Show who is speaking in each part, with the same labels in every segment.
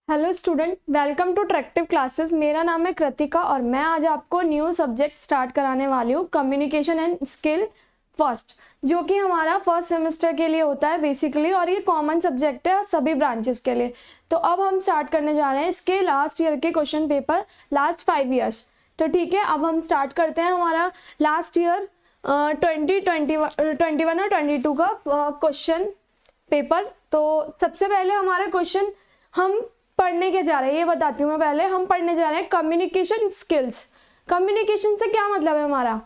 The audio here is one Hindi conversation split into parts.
Speaker 1: Hello student, welcome to Tractive classes. मेरा नाम है कृतिका और मैं आज आपको न्यू सब्जेक्ट स्टार्ट कराने वाली हूँ, कम्युनिकेशन एंड स्किल फर्स्ट, जो कि हमारा फर्स्ट सेमेस्टर के लिए होता है बेसिकली, और ये कॉमन सब्जेक्ट है सभी ब्रांचेस के लिए। तो अब हम स्टार्ट करने जा रहे हैं इसके लास्ट ईयर के क्वेश्चन पेपर, लास्ट 5 ईयर्स। तो ठीक है, अब हम स्टार्ट करते हैं हमारा लास्ट ईयर 2021 और 22 का क्वेश्चन पेपर। तो सबसे पहले हमारा क्वेश्चन हम पढ़ने के जा रहे हैं, ये बताती हूँ मैं। पहले हम पढ़ने जा रहे हैं कम्युनिकेशन स्किल्स। कम्युनिकेशन से क्या मतलब है हमारा?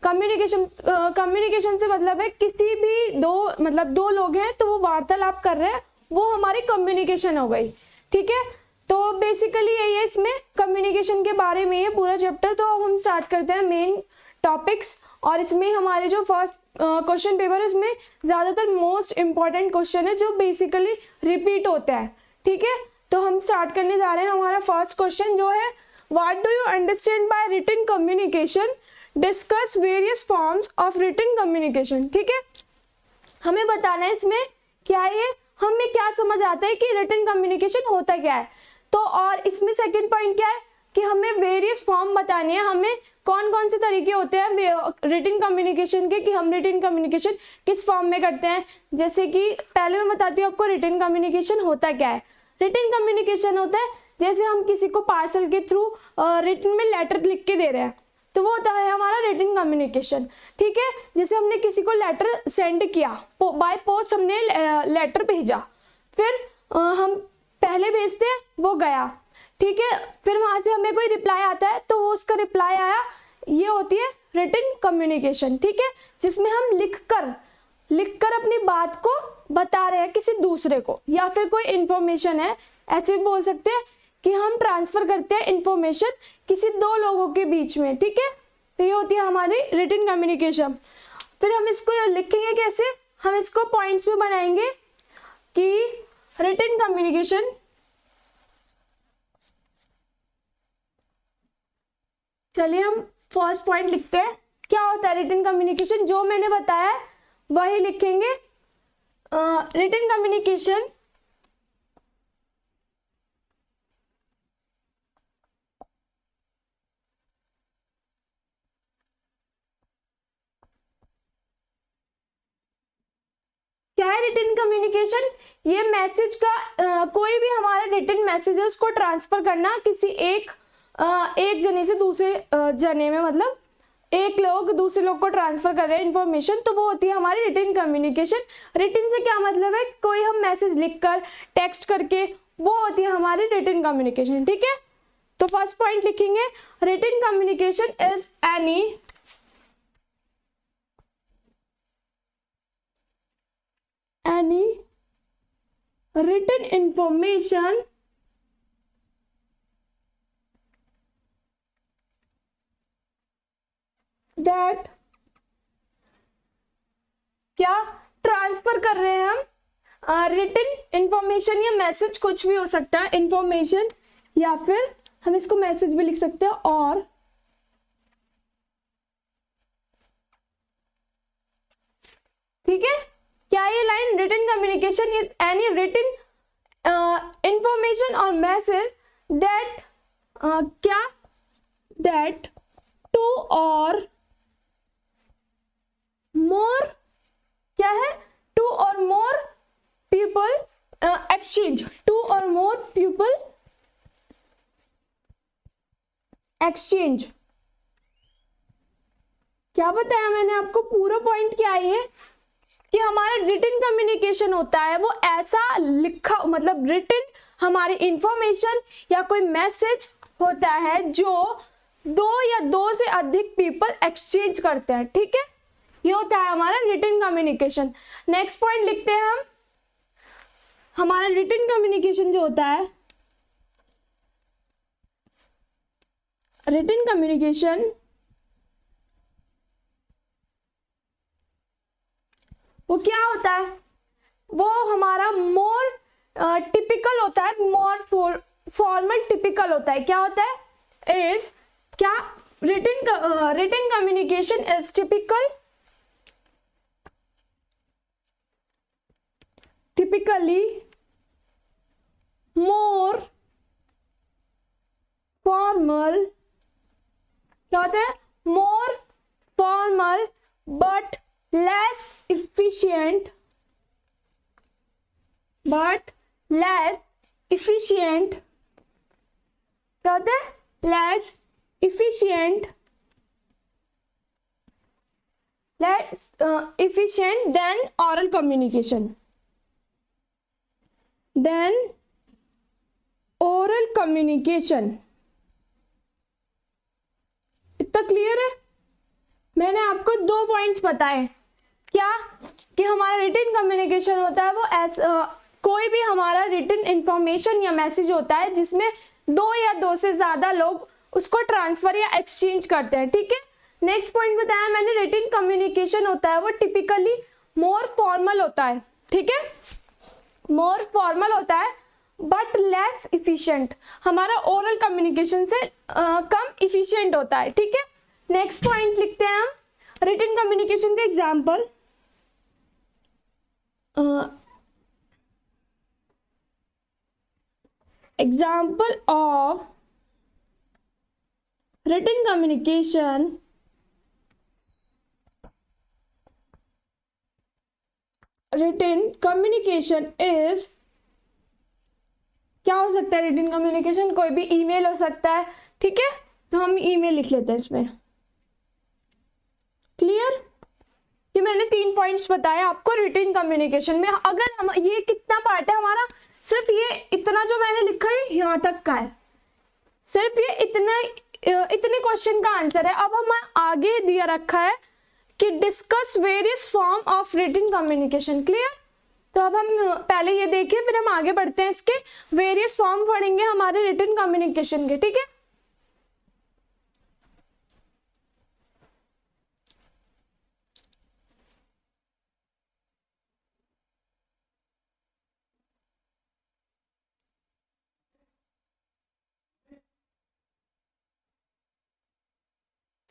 Speaker 1: कम्युनिकेशन से मतलब है किसी भी दो लोग हैं तो वो वार्तालाप कर रहे हैं, वो हमारी कम्युनिकेशन हो गई। ठीक है, तो बेसिकली यही है इसमें कम्युनिकेशन के बारे में ये पूरा चैप्टर। तो अब हम स्टार्ट करते हैं मेन टॉपिक्स, और इसमें हमारे जो फर्स्ट क्वेश्चन पेपर है उसमें ज़्यादातर मोस्ट इंपॉर्टेंट क्वेश्चन है जो बेसिकली रिपीट होता है। ठीक है, तो हम स्टार्ट करने जा रहे हैं। हमारा फर्स्ट क्वेश्चन जो है, what do you understand by written communication, discuss various forms of written communication. ठीक है, हमें बताना है इसमें क्या है, ये हमें क्या समझ आता है कि रिटन कम्युनिकेशन होता क्या है। तो और इसमें सेकंड पॉइंट क्या है कि हमें वेरियस फॉर्म बताने हैं, हमें कौन कौन से तरीके होते हैं रिटन कम्युनिकेशन के, कि हम रिटन कम्युनिकेशन किस फॉर्म में करते हैं। जैसे कि पहले मैं बताती हूँ आपको रिटन कम्युनिकेशन होता क्या है। रिटन कम्युनिकेशन होता है जैसे हम किसी को पार्सल के थ्रू रिटन में लेटर लिख के दे रहे हैं, तो वो होता है हमारा रिटन कम्युनिकेशन। ठीक है, जैसे हमने किसी को लेटर सेंड किया, बाय पोस्ट हमने लेटर भेजा, फिर हम पहले भेजते हैं, वो गया। ठीक है, फिर वहां से हमें कोई रिप्लाई आता है तो वो उसका रिप्लाई आया, ये होती है रिटन कम्युनिकेशन। ठीक है, जिसमें हम लिखकर अपनी बात को बता रहे हैं किसी दूसरे को, या फिर कोई इंफॉर्मेशन है, ऐसे भी बोल सकते हैं कि हम ट्रांसफर करते हैं इंफॉर्मेशन किसी दो लोगों के बीच में। ठीक है, तो ये होती है हमारी रिटन कम्युनिकेशन। फिर हम इसको लिखेंगे कैसे, हम इसको पॉइंट्स में बनाएंगे कि रिटन कम्युनिकेशन चलिए हम फर्स्ट पॉइंट लिखते हैं, क्या होता है रिटन कम्युनिकेशन, जो मैंने बताया है वही लिखेंगे। रिटन कम्युनिकेशन क्या है? रिटन कम्युनिकेशन ये मैसेज का कोई भी हमारा रिटन मैसेज है उसको ट्रांसफर करना किसी एक जने से दूसरे जने में, मतलब एक लोग दूसरे लोग को ट्रांसफर कर रहे हैं इन्फॉर्मेशन, तो वो होती है हमारी रिटन कम्युनिकेशन। रिटन से क्या मतलब है, कोई हम मैसेज लिखकर टेक्स्ट करके, वो होती है हमारी रिटन कम्युनिकेशन। ठीक है, तो फर्स्ट पॉइंट लिखेंगे, written communication is any written information that क्या ट्रांसफर कर रहे हैं हम रिटन इंफॉर्मेशन या मैसेज, कुछ भी हो सकता है, इंफॉर्मेशन, या फिर हम इसको मैसेज भी लिख सकते हैं। और ठीक है, क्या ये line written communication is any written information और मैसेज दैट क्या दैट टू और मोर, क्या है, टू और मोर पीपल एक्सचेंज, टू और मोर पीपल एक्सचेंज। क्या बताया मैंने आपको, पूरा पॉइंट क्या है ये, कि हमारा रिटन कम्युनिकेशन होता है वो ऐसा लिखा, मतलब रिटन हमारी इंफॉर्मेशन या कोई मैसेज होता है जो दो या दो से अधिक पीपल एक्सचेंज करते हैं। ठीक है, ये होता है हमारा रिटन कम्युनिकेशन। नेक्स्ट पॉइंट लिखते हैं हम, हमारा रिटन कम्युनिकेशन जो होता है, रिटन कम्युनिकेशन वो क्या होता है, वो हमारा मोर टिपिकल होता है, मोर फॉर्मल टिपिकल होता है। क्या होता है, इज क्या, written communication is typically more formal, क्या होता है, more formal but less efficient, but less efficient, क्या होता है, less efficient, less efficient than oral communication, than oral communication। इतना क्लियर है? मैंने आपको 2 पॉइंट्स बताए, क्या कि हमारा रिटन कम्युनिकेशन होता है वो कोई भी हमारा रिटन इंफॉर्मेशन या मैसेज होता है जिसमें 2 या 2 से ज्यादा लोग उसको ट्रांसफर या एक्सचेंज करते हैं, ठीक है। नेक्स्ट पॉइंट बताया मैंने, रिटन कम्युनिकेशन होता है वो टिपिकली मोर फॉर्मल होता है, ठीक है, मोर फॉर्मल होता है बट लेस इफिशिएंट, हमारा ओरल कम्युनिकेशन से कम इफिशिएंट होता है, ठीक है। नेक्स्ट पॉइंट लिखते हैं हम, रिटन कम्युनिकेशन का example, example of written communication, written communication is, क्या हो सकता है रिटन कम्युनिकेशन, कोई भी ईमेल हो सकता है, ठीक है, तो हम ईमेल लिख लेते हैं इसमें। क्लियर? ये मैंने 3 पॉइंट्स बताए आपको रिटन कम्युनिकेशन में। अगर हम, ये कितना पार्ट है हमारा, सिर्फ ये इतना जो मैंने लिखा है यहाँ तक का है, सिर्फ ये इतने क्वेश्चन का आंसर है। अब हम आगे दिया रखा है कि discuss various form of written communication. Clear? तो अब हम पहले ये देखिए, फिर हम आगे बढ़ते हैं, इसके वेरियस फॉर्म पढ़ेंगे हमारे रिटन कम्युनिकेशन के, ठीक है।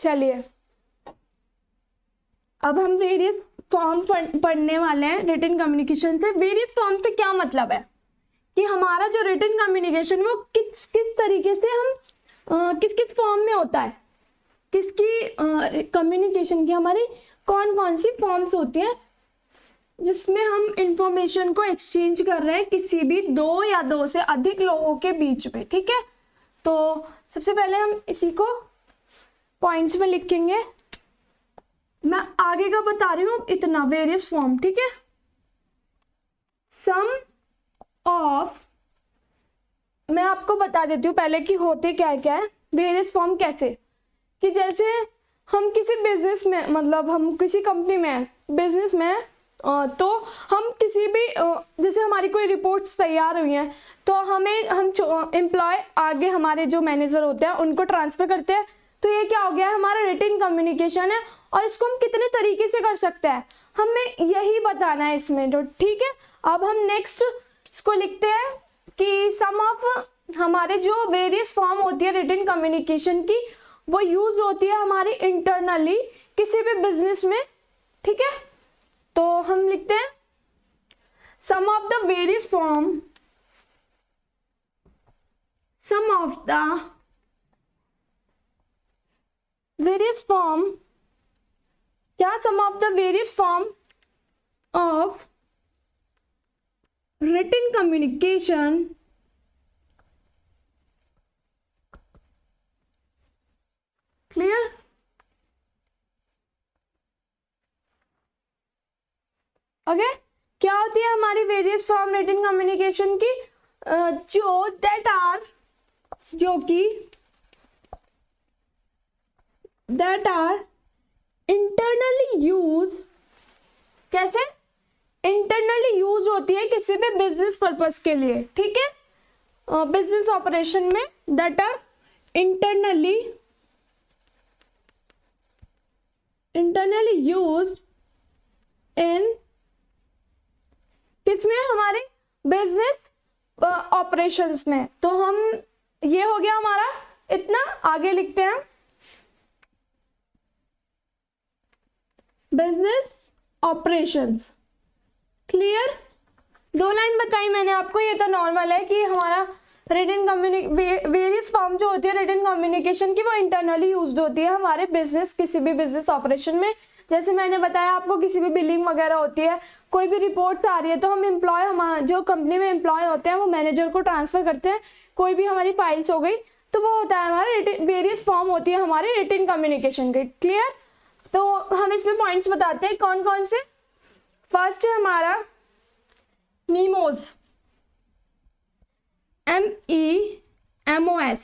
Speaker 1: चलिए अब हम वेरियस फॉर्म पढ़ने वाले हैं रिटन कम्युनिकेशन से। वेरियस फॉर्म से क्या मतलब है कि हमारा जो रिटन कम्युनिकेशन वो किस किस तरीके से हम किस किस फॉर्म में होता है, किसकी कम्युनिकेशन की हमारी कौन कौन सी फॉर्म्स होती हैं जिसमें हम इंफॉर्मेशन को एक्सचेंज कर रहे हैं किसी भी 2 या 2 से अधिक लोगों के बीच में, ठीक है। तो सबसे पहले हम इसी को पॉइंट्स में लिखेंगे, मैं आगे का बता रही हूँ इतना, वेरियस फॉर्म, ठीक है। सम ऑफ, मैं आपको बता देती हूँ पहले कि होते क्या क्या है वेरियस फॉर्म। कैसे कि जैसे हम किसी बिजनेस में, मतलब हम किसी कंपनी में है, बिजनेस में है, तो हम किसी भी, जैसे हमारी कोई रिपोर्ट्स तैयार हुई हैं तो हम एम्प्लॉय आगे हमारे जो मैनेजर होते हैं उनको ट्रांसफर करते हैं। तो ये क्या हो गया है, हमारा रिटन कम्युनिकेशन है। और इसको हम कितने तरीके से कर सकते हैं हमें यही बताना है इसमें, तो ठीक है। अब हम नेक्स्ट इसको लिखते हैं कि सम ऑफ, हमारे जो वेरियस फॉर्म होती है रिटन कम्युनिकेशन की, वो यूज होती है हमारी इंटरनली किसी भी बिजनेस में, ठीक है। तो हम लिखते हैं sum of the various form, sum of the various form, क्या, sum of the various form of written communication clear. Okay, क्या होती है हमारी वेरियस फॉर्म रिटन कम्युनिकेशन की, जो दैट आर, जो कि दैट आर इंटरनली यूज, कैसे इंटरनली यूज होती है किसी भी बिजनेस पर्पस के लिए, ठीक है, बिजनेस ऑपरेशन में, that are internally used in, किसमें, हमारे बिजनेस ऑपरेशंस में। तो हम, ये हो गया हमारा इतना, आगे लिखते हैं बिजनेस ऑपरेशंस। क्लियर? 2 लाइन बताई मैंने आपको, ये तो नॉर्मल है कि हमारा रिटन वेरियस फॉर्म जो होती है रिटन कम्युनिकेशन की, वो इंटरनली यूज्ड होती है हमारे बिजनेस, किसी भी बिजनेस ऑपरेशन में। जैसे मैंने बताया आपको, किसी भी बिलिंग वगैरह होती है, कोई भी रिपोर्ट्स आ रही है, तो हम एम्प्लॉय, हम जो कंपनी में एम्प्लॉय होते हैं वो मैनेजर को ट्रांसफर करते हैं। कोई भी हमारी फाइल्स हो गई तो वो होता है हमारा वेरियस फॉर्म होती है हमारे रिटन कम्युनिकेशन के। क्लियर? तो हम इसमें पॉइंट्स बताते हैं कौन कौन से। फर्स्ट है हमारा मीमोज, MEMOS।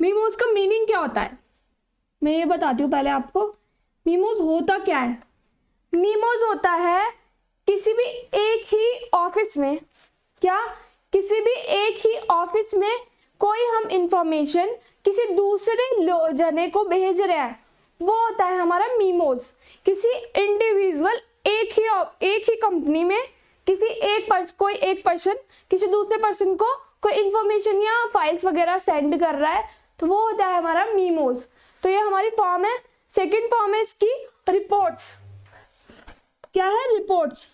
Speaker 1: मीमोज का मीनिंग क्या होता है मैं ये बताती हूँ पहले आपको। मीमोज होता क्या है? मीमोज होता है किसी भी एक ही ऑफिस में, क्या किसी भी एक ही ऑफिस में कोई हम इंफॉर्मेशन किसी दूसरे जने को भेज रहे हैं, वो होता है हमारा मीमोज। किसी इंडिविजुअल एक ही कंपनी में कोई एक पर्सन किसी दूसरे पर्सन को कोई इंफॉर्मेशन या फाइल्स वगैरह सेंड कर रहा है, तो वो होता है हमारा मीमोज। तो ये हमारी फॉर्म है। सेकंड फॉर्म है इसकी रिपोर्ट्स। क्या है? रिपोर्ट्स।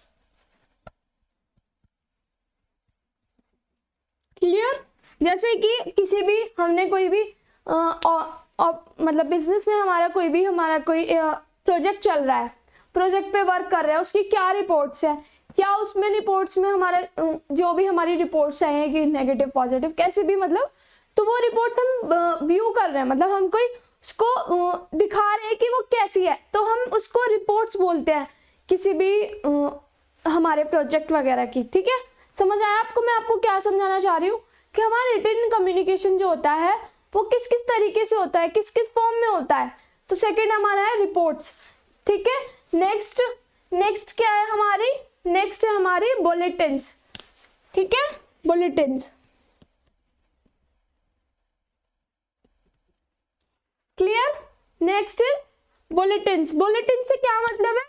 Speaker 1: क्लियर? जैसे कि किसी भी हमने कोई भी मतलब बिजनेस में हमारा कोई प्रोजेक्ट चल रहा है, प्रोजेक्ट पे वर्क कर रहा है, उसकी क्या रिपोर्ट्स है, क्या उसमें रिपोर्ट्स में हमारा जो भी हमारी रिपोर्ट्स आई हैं कि नेगेटिव पॉजिटिव कैसे भी, मतलब तो वो रिपोर्ट्स हम व्यू कर रहे हैं, मतलब हम कोई उसको दिखा रहे हैं कि वो कैसी है, तो हम उसको रिपोर्ट्स बोलते हैं किसी भी हमारे प्रोजेक्ट वगैरह की। ठीक है, समझ आया आपको मैं आपको क्या समझाना चाह रही हूँ कि हमारा रिटन कम्युनिकेशन जो होता है वो किस किस तरीके से होता है, किस किस फॉर्म में होता है। तो सेकंड हमारा है रिपोर्ट्स। ठीक है, नेक्स्ट क्या है हमारी? नेक्स्ट है हमारी बुलेटिन्स। ठीक है, bulletins. Clear? Next is bulletins. Bulletin से क्या मतलब है?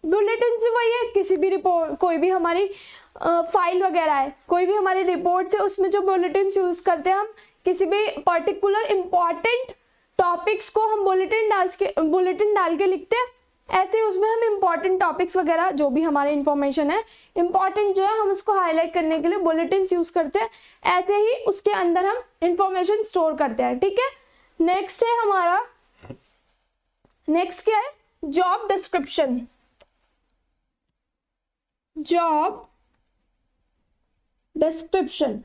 Speaker 1: बुलेटिन भी वही है, किसी भी रिपोर्ट, कोई भी हमारी फाइल वगैरह है, कोई भी हमारी रिपोर्ट्स है, उसमें जो बुलेटिन्स यूज करते हैं हम किसी भी पर्टिकुलर इंपॉर्टेंट टॉपिक्स को हम बुलेटिन डाल के लिखते हैं। ऐसे उसमें हम इंपॉर्टेंट टॉपिक्स वगैरह जो भी हमारी इंफॉर्मेशन है इंपॉर्टेंट जो है हम उसको हाईलाइट करने के लिए बुलेटिन्स यूज करते हैं। ऐसे ही उसके अंदर हम इंफॉर्मेशन स्टोर करते हैं। ठीक है, नेक्स्ट है हमारा, नेक्स्ट क्या है? Job description. Job description.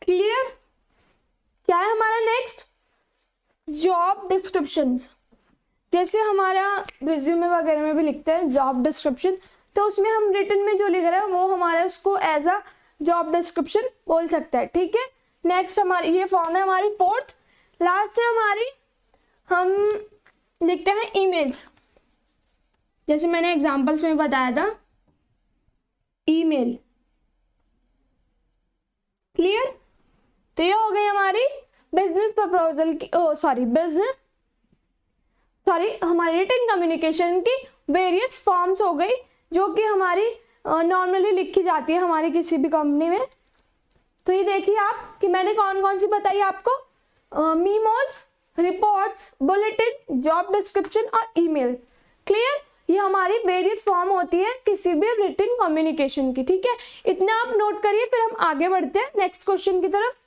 Speaker 1: Clear? क्या है हमारा नेक्स्ट? Job descriptions. जैसे हमारा रिज्यूमे वगैरह में भी लिखते हैं जॉब डिस्क्रिप्शन, तो उसमें हम रिटन में जो लिख रहे हैं वो हमारे उसको एज अ जॉब डिस्क्रिप्शन बोल सकते हैं। ठीक है, नेक्स्ट हमारी ये फॉर्म है हमारी फोर्थ। लास्ट है हमारी, हम लिखते हैं ईमेल्स। जैसे मैंने एग्जांपल्स में बताया था, ईमेल। क्लियर? तो ये हो गई हमारी बिजनेस प्रपोजल की हमारी रिटन कम्युनिकेशन की वेरियस फॉर्म्स हो गई, जो कि हमारी नॉर्मली लिखी जाती है हमारी किसी भी कंपनी में। तो ये देखिए आप कि मैंने कौन कौन सी बताई आपको, मीमोज, रिपोर्ट्स, बुलेटिन, जॉब डिस्क्रिप्शन और ईमेल। क्लियर? ये हमारी वेरियस फॉर्म होती है किसी भी रिटन कम्युनिकेशन की। ठीक है, इतना आप नोट करिए, फिर हम आगे बढ़ते हैं नेक्स्ट क्वेश्चन की तरफ।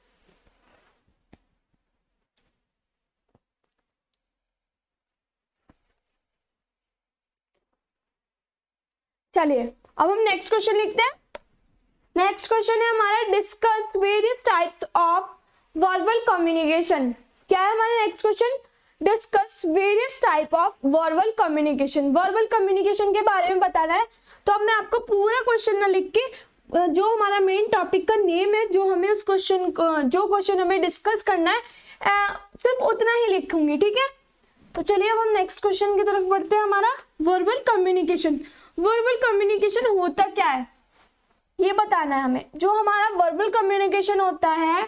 Speaker 1: चलिए अब हम नेक्स्ट क्वेश्चन लिखते हैं। नेक्स्ट क्वेश्चन है हमारा, discuss various types of verbal communication. क्या है हमारा next question? Discuss various type of verbal communication. Verbal communication के बारे में बताना है। तो अब मैं आपको पूरा क्वेश्चन ना लिख के जो हमारा मेन टॉपिक का नेम है, जो हमें उस क्वेश्चन हमें डिस्कस करना है, सिर्फ उतना ही लिखूंगी। ठीक है, तो चलिए अब हम नेक्स्ट क्वेश्चन की तरफ बढ़ते हैं। हमारा वर्बल कम्युनिकेशन। वर्बल कम्युनिकेशन होता क्या है ये बताना है हमें। जो हमारा वर्बल कम्युनिकेशन होता है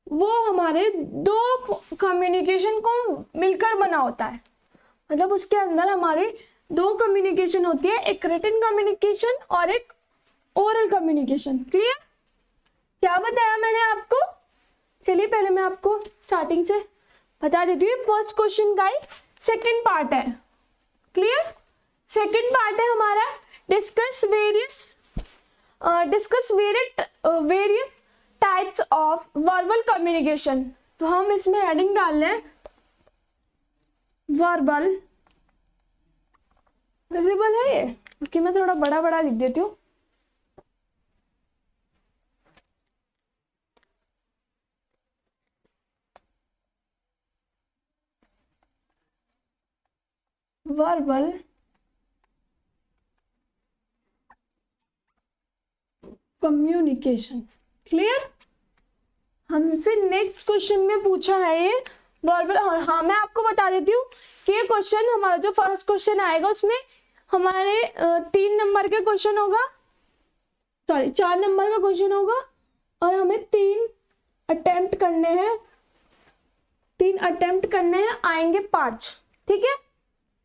Speaker 1: वो हमारे दो कम्युनिकेशन को मिलकर बना होता है, मतलब उसके अंदर हमारे दो कम्युनिकेशन होती है, एक रिटन कम्युनिकेशन और एक ओरल कम्युनिकेशन। क्लियर? क्या बताया मैंने आपको? चलिए पहले मैं आपको स्टार्टिंग से बता देती हूँ। फर्स्ट क्वेश्चन का ही सेकेंड पार्ट है। क्लियर? सेकेंड पार्ट है हमारा, discuss various discuss various types of verbal communication. तो हम इसमें हेडिंग डाल लें वर्बल, विजिबल है ये, क्योंकि मैं थोड़ा बड़ा बड़ा लिख देती हूँ। Verbal communication, clear. हमसे नेक्स्ट क्वेश्चन में पूछा है ये वर्बल। हाँ मैं आपको बता देती हूँ कि ये क्वेश्चन हमारा जो फर्स्ट क्वेश्चन आएगा उसमें हमारे 3 नंबर का क्वेश्चन होगा, सॉरी 4 नंबर का क्वेश्चन होगा, और हमें 3 अटेम्प्ट करने हैं, 3 अटेम्प्ट करने हैं, आएंगे 5, ठीक है।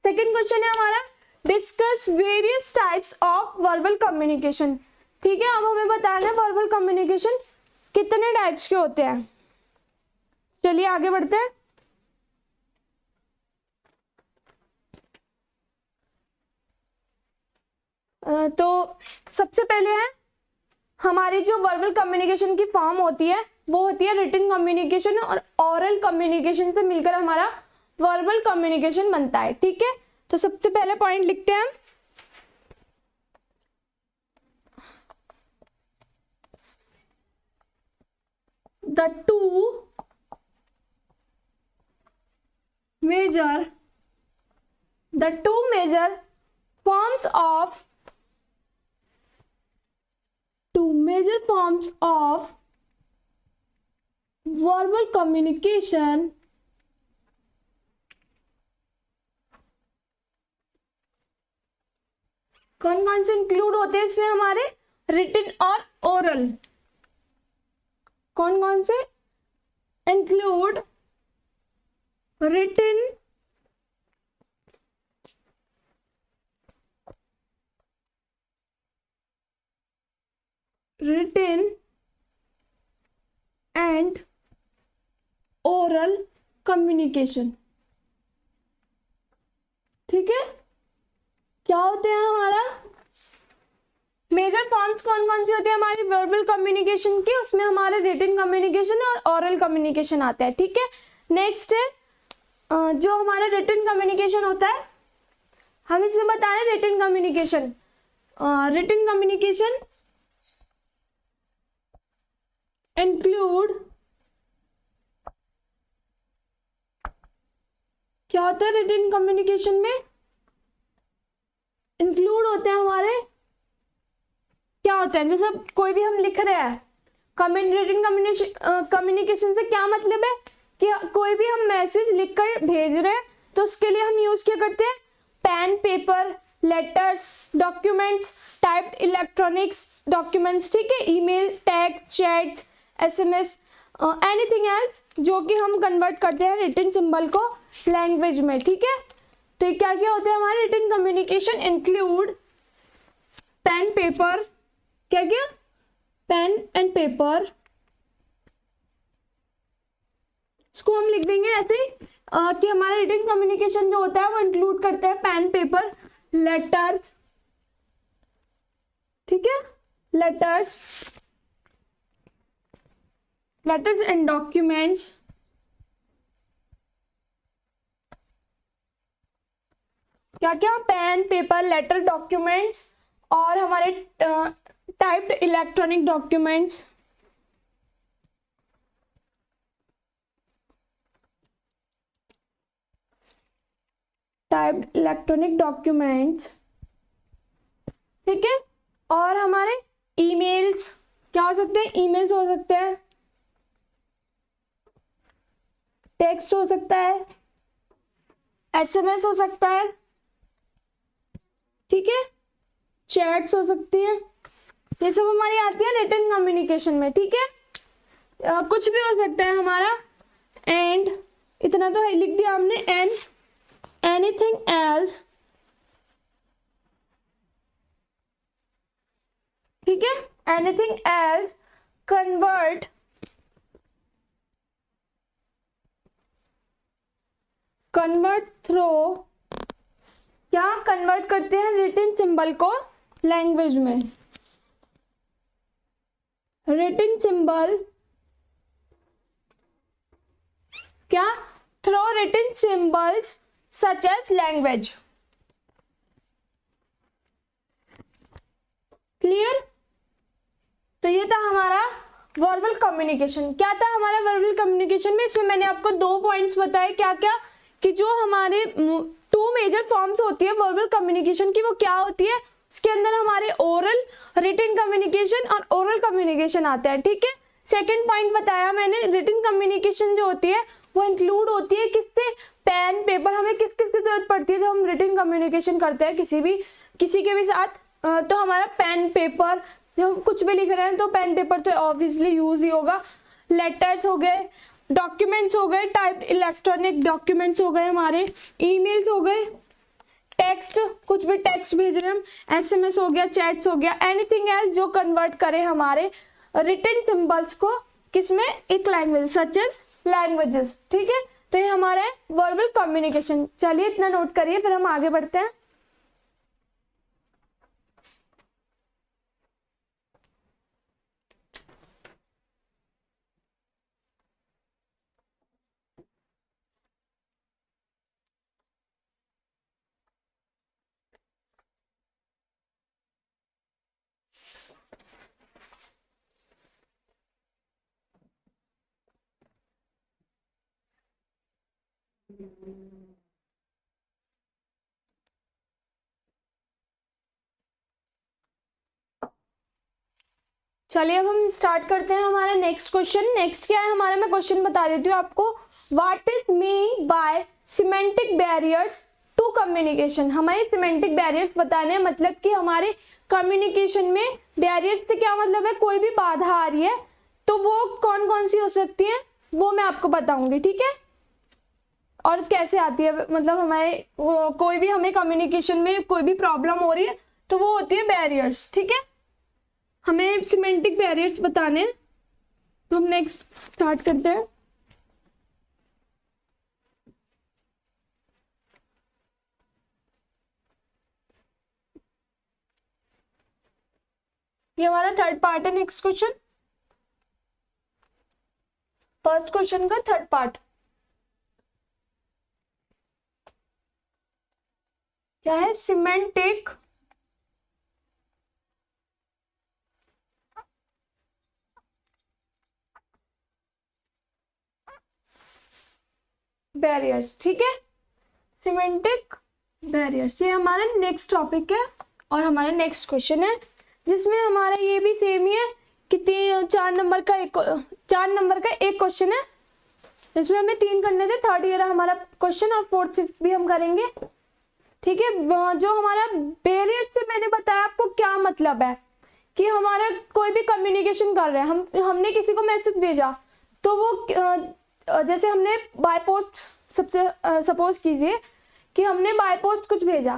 Speaker 1: सेकेंड क्वेश्चन है हमारा discuss various types of verbal communication, ठीक है। अब हमें बताना है वर्बल कम्युनिकेशन कितने टाइप्स के होते हैं। चलिए आगे बढ़ते हैं। तो सबसे पहले है हमारी जो वर्बल कम्युनिकेशन की फॉर्म होती है वो होती है रिटन कम्युनिकेशन, और ऑरल कम्युनिकेशन से मिलकर हमारा वर्बल कम्युनिकेशन बनता है, ठीक है। तो सबसे पहले पॉइंट लिखते हैं, the two major forms of verbal communication कौन कौन से इंक्लूड होते हैं इसमें हमारे, रिटन और ओरल। कौन कौन से include, written, and oral communication, ठीक है। क्या होते हैं हमारा मेजर फॉर्म्स, कौन कौन सी होती है हमारी वर्बल कम्युनिकेशन की, उसमें हमारे रिटन कम्युनिकेशन और ओरल कम्युनिकेशन आता है, ठीक है। नेक्स्ट है जो हमारा रिटन कम्युनिकेशन होता है, हम इसमें बता रहे हैं written communication. Written communication include, क्या होता है रिटन कम्युनिकेशन में, इंक्लूड होते हैं हमारे, क्या होता है, जैसे कोई भी हम लिख रहे हैं, रिटन कम्युनिकेशन से क्या मतलब है कि कोई भी हम मैसेज लिखकर भेज रहे हैं तो उसके लिए हम यूज क्या करते हैं, pen, paper, letters, documents, typed electronics documents, ठीक है, email, text, chats, SMS, anything else जो कि हम कन्वर्ट करते हैं रिटन सिंबल को लैंग्वेज में, ठीक है। तो ये क्या क्या होते हैं हमारे written communication, include pen, paper, क्या क्या, पेन एंड पेपर, इसको हम लिख देंगे ऐसे कि हमारा रिटन कम्युनिकेशन जो होता है वो इंक्लूड करता है पेन, पेपर, लेटर्स, ठीक है, लेटर्स एंड डॉक्यूमेंट्स, क्या क्या, पेन, पेपर, लेटर, डॉक्यूमेंट्स, और हमारे टाइप्ड इलेक्ट्रॉनिक डॉक्यूमेंट्स, ठीक है। और हमारे ईमेल्स, क्या हो सकते हैं, ईमेल्स हो सकते हैं, टेक्स्ट हो सकता है, एसएमएस हो सकता है, ठीक है, चैट्स हो सकती हैं, ये सब हमारी आती है रिटन कम्युनिकेशन में, ठीक है। कुछ भी हो सकता है हमारा, एंड इतना तो लिख दिया हमने, एंड एनीथिंग एल्स, ठीक है, एनीथिंग एल्स कन्वर्ट थ्रू, क्या कन्वर्ट करते हैं रिटन सिंबल को लैंग्वेज में, रिटन सिंबल, क्या, through written symbols such as language. Clear? तो ये था हमारा वर्बल कम्युनिकेशन। क्या था हमारा वर्बल कम्युनिकेशन में? इसमें मैंने आपको 2 पॉइंट्स बताए, क्या क्या, कि जो हमारे 2 मेजर फॉर्म्स होती है वर्बल कम्युनिकेशन की, वो क्या होती है, उसके अंदर हमारे ओरल रिटन कम्युनिकेशन और ओरल कम्युनिकेशन आता है। ठीक है, सेकंड पॉइंट बताया मैंने, रिटन कम्युनिकेशन जो होती है वो इंक्लूड होती है किससे, पेन पेपर। हमें किस किस की जरूरत पड़ती है जब हम रिटन कम्युनिकेशन करते हैं किसी के भी साथ? तो हमारा पेन पेपर, जब हम कुछ भी लिख रहे हैं तो पेन पेपर तो ऑब्वियसली यूज ही होगा। लेटर्स हो गए, डॉक्यूमेंट्स हो गए, टाइप इलेक्ट्रॉनिक डॉक्यूमेंट्स हो गए, हमारे ईमेल्स हो गए, टेक्स्ट, कुछ भी टेक्स्ट भेज रहे हैं हम, एसएमएस हो गया, चैट्स हो गया, एनीथिंग एल्स जो कन्वर्ट करे हमारे रिटन सिंबल्स को किसमें, एक लैंग्वेज सच एज लैंग्वेजेस। ठीक है, तो ये हमारा है वर्बल कम्युनिकेशन। चलिए इतना नोट करिए, फिर हम आगे बढ़ते हैं। चलिए अब हम स्टार्ट करते हैं हमारा नेक्स्ट क्वेश्चन। नेक्स्ट क्या है हमारा, मैं क्वेश्चन बता देती हूँ आपको। What is mean by semantic barriers to communication. हमें सिमेंटिक बैरियर्स बताने हैं, मतलब कि हमारे कम्युनिकेशन में बैरियर्स से क्या मतलब है, कोई भी बाधा आ रही है तो वो कौन कौन सी हो सकती है वो मैं आपको बताऊंगी। ठीक है, और कैसे आती है, मतलब हमारे कोई भी हमें कम्युनिकेशन में कोई भी प्रॉब्लम हो रही है तो वो होती है बैरियर्स। ठीक है, हमें सिमेंटिक बैरियर्स बताने हैं, तो हम नेक्स्ट स्टार्ट करते हैं। ये हमारा थर्ड पार्ट है नेक्स्ट क्वेश्चन, फर्स्ट क्वेश्चन का थर्ड पार्ट क्या है, सिमेंटिक बैरियर्स। ठीक है, सिमेंटिक बैरियर्स ये हमारा नेक्स्ट टॉपिक है और हमारा नेक्स्ट क्वेश्चन है, जिसमें हमारा ये भी सेम ही है कि 4 नंबर का एक क्वेश्चन है। इसमें हमें 3 करने थे, थर्ड ईयर हमारा क्वेश्चन और फोर्थ फिफ्थ भी हम करेंगे। ठीक है, जो हमारा बैरियर से मैंने बताया आपको क्या मतलब है, कि हमारा कोई भी कम्युनिकेशन कर रहे हैं, हमने किसी को मैसेज भेजा तो वो जैसे हमने बाय पोस्ट, सबसे सपोज कीजिए कि हमने बाय पोस्ट कुछ भेजा,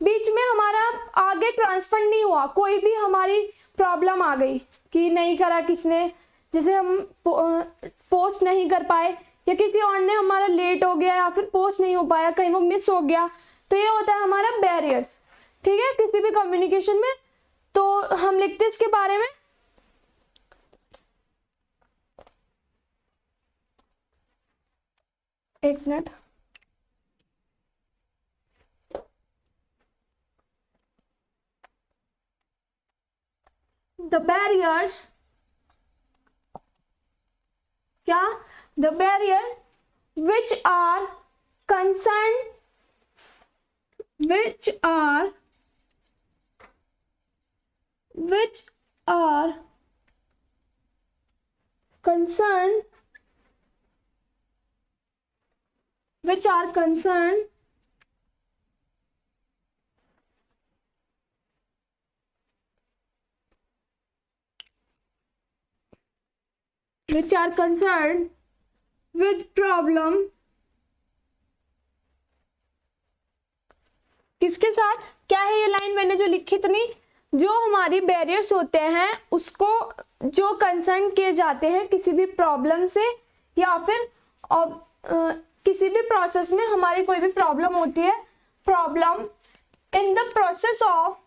Speaker 1: बीच में हमारा आगे ट्रांसफर नहीं हुआ, कोई भी हमारी प्रॉब्लम आ गई कि नहीं करा किसने, जैसे हम पोस्ट नहीं कर पाए या किसी और ने, हमारा लेट हो गया या फिर पोस्ट नहीं हो पाया, कहीं वो मिस हो गया, तो ये होता है हमारा बैरियर्स। ठीक है, किसी भी कम्युनिकेशन में तो हम लिखते हैं इसके बारे में। एक मिनट, द बैरियर्स, क्या, the barrier which are concerned which are concerned which are concerned which are concerned with problem, किसके साथ, क्या है ये लाइन मैंने जो लिखी इतनी, जो हमारी बैरियर्स होते हैं उसको जो कंसर्न किए जाते हैं किसी भी प्रॉब्लम से, या फिर किसी भी प्रोसेस में हमारी कोई भी प्रॉब्लम होती है, problem in the process of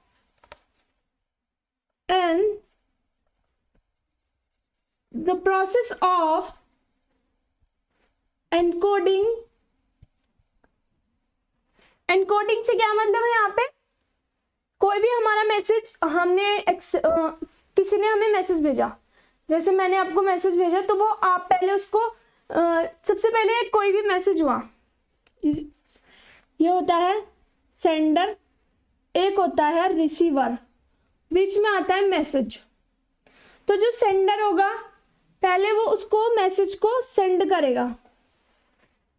Speaker 1: the process of encoding, encoding से क्या मतलब है, यहाँ पे कोई भी हमारा मैसेज हमने किसी ने हमें मैसेज भेजा, जैसे मैंने आपको मैसेज भेजा, तो वो आप पहले उसको सबसे पहले कोई भी मैसेज हुआ, ये होता है सेंडर, एक होता है रिसीवर, बीच में आता है मैसेज। तो जो सेंडर होगा पहले वो उसको मैसेज को सेंड करेगा,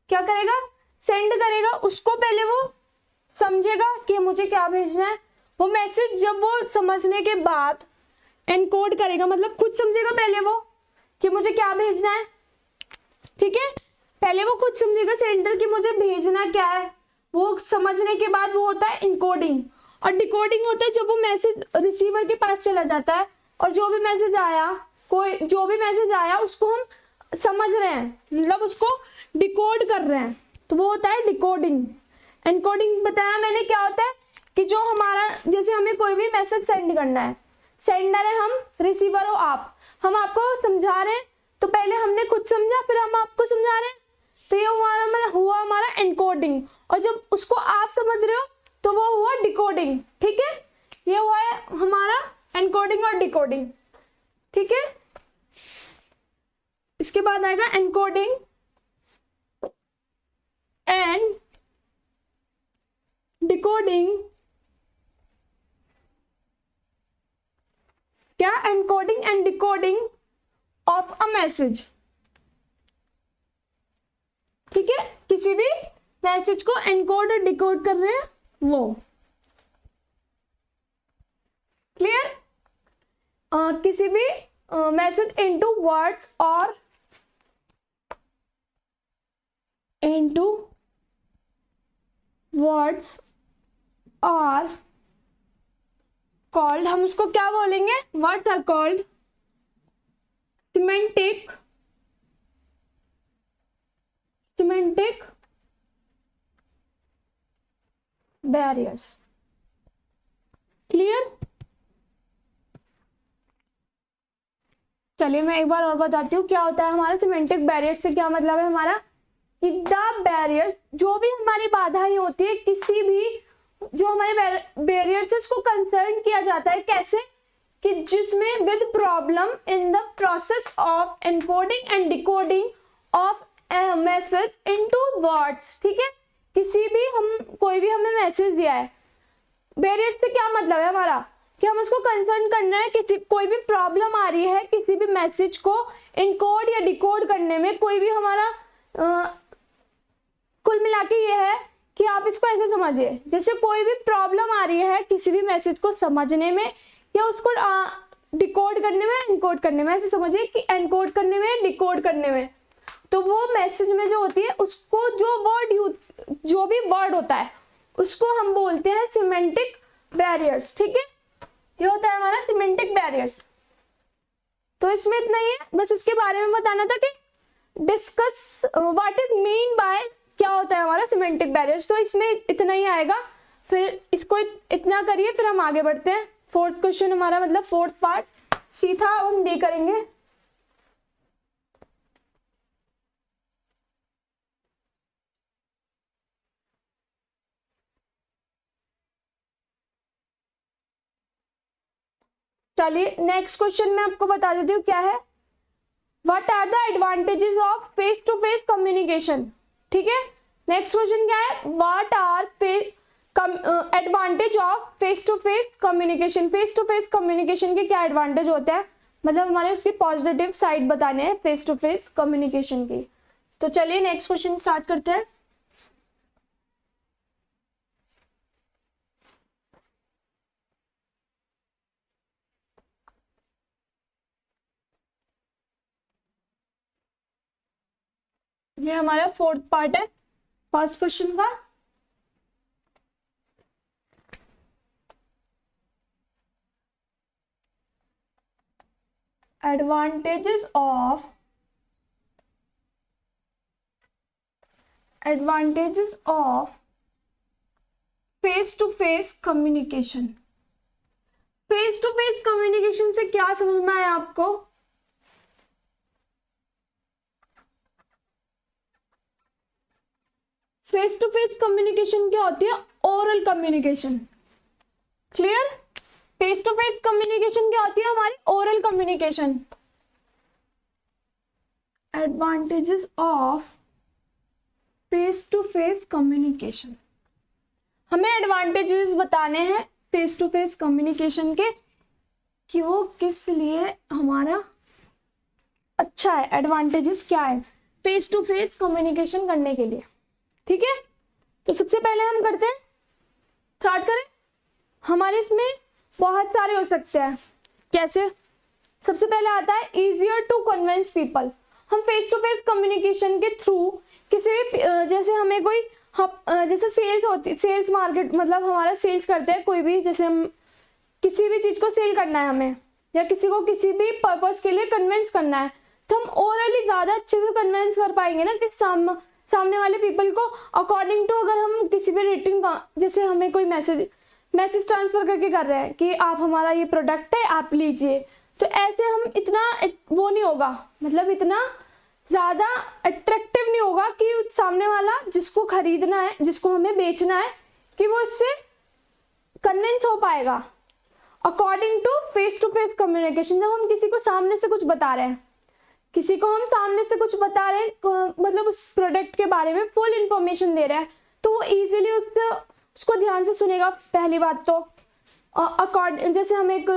Speaker 1: क्या करेगा, सेंड करेगा, उसको पहले वो समझेगा कि मुझे क्या भेजना है, वो मैसेज जब वो समझने के बाद एनकोड करेगा, मतलब खुद समझेगा पहले वो कि मुझे क्या भेजना है, ठीक है, पहले वो खुद समझेगा सेंडर कि मुझे भेजना क्या है, वो समझने के बाद वो होता है इनकोडिंग। और डिकोडिंग होता है जब वो मैसेज रिसीवर के पास चला जाता है और जो भी मैसेज आया उसको हम समझ रहे हैं, मतलब उसको डिकोड कर रहे हैं, तो वो होता है डिकोडिंग। एनकोडिंग बताया मैंने क्या होता है कि जो हमारा, जैसे हमें कोई भी मैसेज सेंड करना है, सेंडर है हम, रिसीवर हो आप, हम आपको समझा रहे हैं, तो पहले हमने खुद समझा फिर हम आपको समझा रहे हैं, तो ये हुआ हमारा एनकोडिंग। और जब उसको आप समझ रहे हो तो वो हुआ डिकोडिंग, ठीक है, ये हुआ है हमारा एनकोडिंग और डिकोडिंग, ठीक है। इसके बाद आएगा एनकोडिंग एंड डिकोडिंग। क्या, encoding and decoding of a message, ठीक है, किसी भी मैसेज को एनकोड और डिकोड कर रहे हैं वो, क्लियर। किसी भी मैसेज इनटू वर्ड्स और इनटू वर्ड्स और कॉल्ड, हम उसको क्या बोलेंगे, words are called semantic barriers, clear. चलिए मैं एक बार और बताती हूँ क्या होता है हमारा सिमेंटिक बैरियर से, क्या मतलब है हमारा, कि द बैरियर, जो भी हमारी बाधाएं होती है, किसी भी जो हमारे बैरियर से उसको कंसर्न किया जाता है, कैसे, कि जिसमें with problem in the process of encoding and decoding of message into words, ठीक है, किसी भी कोई भी हमें मैसेज दिया है, बैरियर से क्या मतलब है हमारा, कि हम उसको कंसर्न करना है, किसी कोई भी प्रॉब्लम आ रही है किसी भी मैसेज को इनकोड या डिकोड करने में, कोई भी हमारा कुल मिला के ये है कि आप इसको ऐसे समझिए, जैसे कोई भी प्रॉब्लम आ रही है किसी भी मैसेज को समझने में या उसको डिकोड करने में, एनकोड करने में, ऐसे समझिए कि एनकोड करने में, डिकोड करने में, तो वो मैसेज में जो होती है उसको जो भी वर्ड होता है उसको हम बोलते हैं सिमेंटिक बैरियर्स, ठीक है, ये होता है हमारा सिमेंटिक बैरियर्स। तो इसमें इतना ही है, बस इसके बारे में बताना था कि discuss what is mean bye, क्या होता है हमारा सिमेंटिक बैरियर्स, तो इसमें इतना ही आएगा, फिर इसको इतना करिए फिर हम आगे बढ़ते हैं। फोर्थ क्वेश्चन हमारा, मतलब फोर्थ पार्ट सी था, अब हम डी करेंगे। चलिए नेक्स्ट क्वेश्चन में आपको बता देती हूँ क्या है, what are the advantages of face to face communication, ठीक है। नेक्स्ट क्वेश्चन क्या है, what are advantage of face to face communication, face to face communication के क्या एडवांटेज होते हैं, मतलब हमारे उसकी पॉजिटिव साइड बताने हैं फेस टू फेस कम्युनिकेशन की। तो चलिए नेक्स्ट क्वेश्चन स्टार्ट करते हैं। ये हमारा फोर्थ पार्ट है फर्स्ट क्वेश्चन का। Advantages of face to face communication. Face to face communication से क्या समझ में आया आपको, फेस टू फेस कम्युनिकेशन क्या होती है? Oral communication. Clear? Face to face communication क्या होती है? हमारी oral communication. Advantages of face to face communication, हमें एडवांटेजेस बताने हैं फेस टू फेस कम्युनिकेशन के कि वो किस लिए हमारा अच्छा है, एडवांटेजेस क्या है फेस टू फेस कम्युनिकेशन करने के लिए। ठीक है, तो सबसे पहले हम करते हैं, स्टार्ट करें। हमारे इसमें बहुत सारे हो सकते हैं। कैसे? सबसे पहले आता है इजियर टू कन्विंस पीपल। हम फेस टू फेस कम्युनिकेशन के थ्रू किसी भी जैसे हमें कोई जैसे सेल्स होती, सेल्स मार्केट मतलब हमारा सेल्स करते हैं कोई भी, जैसे हम किसी भी चीज को सेल करना है हमें, या किसी को किसी भी पर्पस के लिए कन्विंस करना है, तो हम ओरली ज्यादा अच्छे से कन्विंस कर पाएंगे ना कि सामने वाले पीपल को अकॉर्डिंग टू, अगर हम किसी भी रेटिंग का, जैसे हमें कोई मैसेज ट्रांसफर करके कर रहे हैं कि आप हमारा ये प्रोडक्ट है आप लीजिए, तो ऐसे हम इतना वो नहीं होगा, मतलब इतना ज्यादा अट्रैक्टिव नहीं होगा कि सामने वाला जिसको खरीदना है, जिसको हमें बेचना है, कि वो इससे कन्विंस हो पाएगा। अकॉर्डिंग टू फेस कम्युनिकेशन, जब हम किसी को सामने से कुछ बता रहे हैं, किसी को हम सामने से कुछ बता रहे हैं, मतलब उस प्रोडक्ट के बारे में फुल इंफॉर्मेशन दे रहे हैं, तो वो इजीली उसको ध्यान से सुनेगा। पहली बात तो जैसे हम एक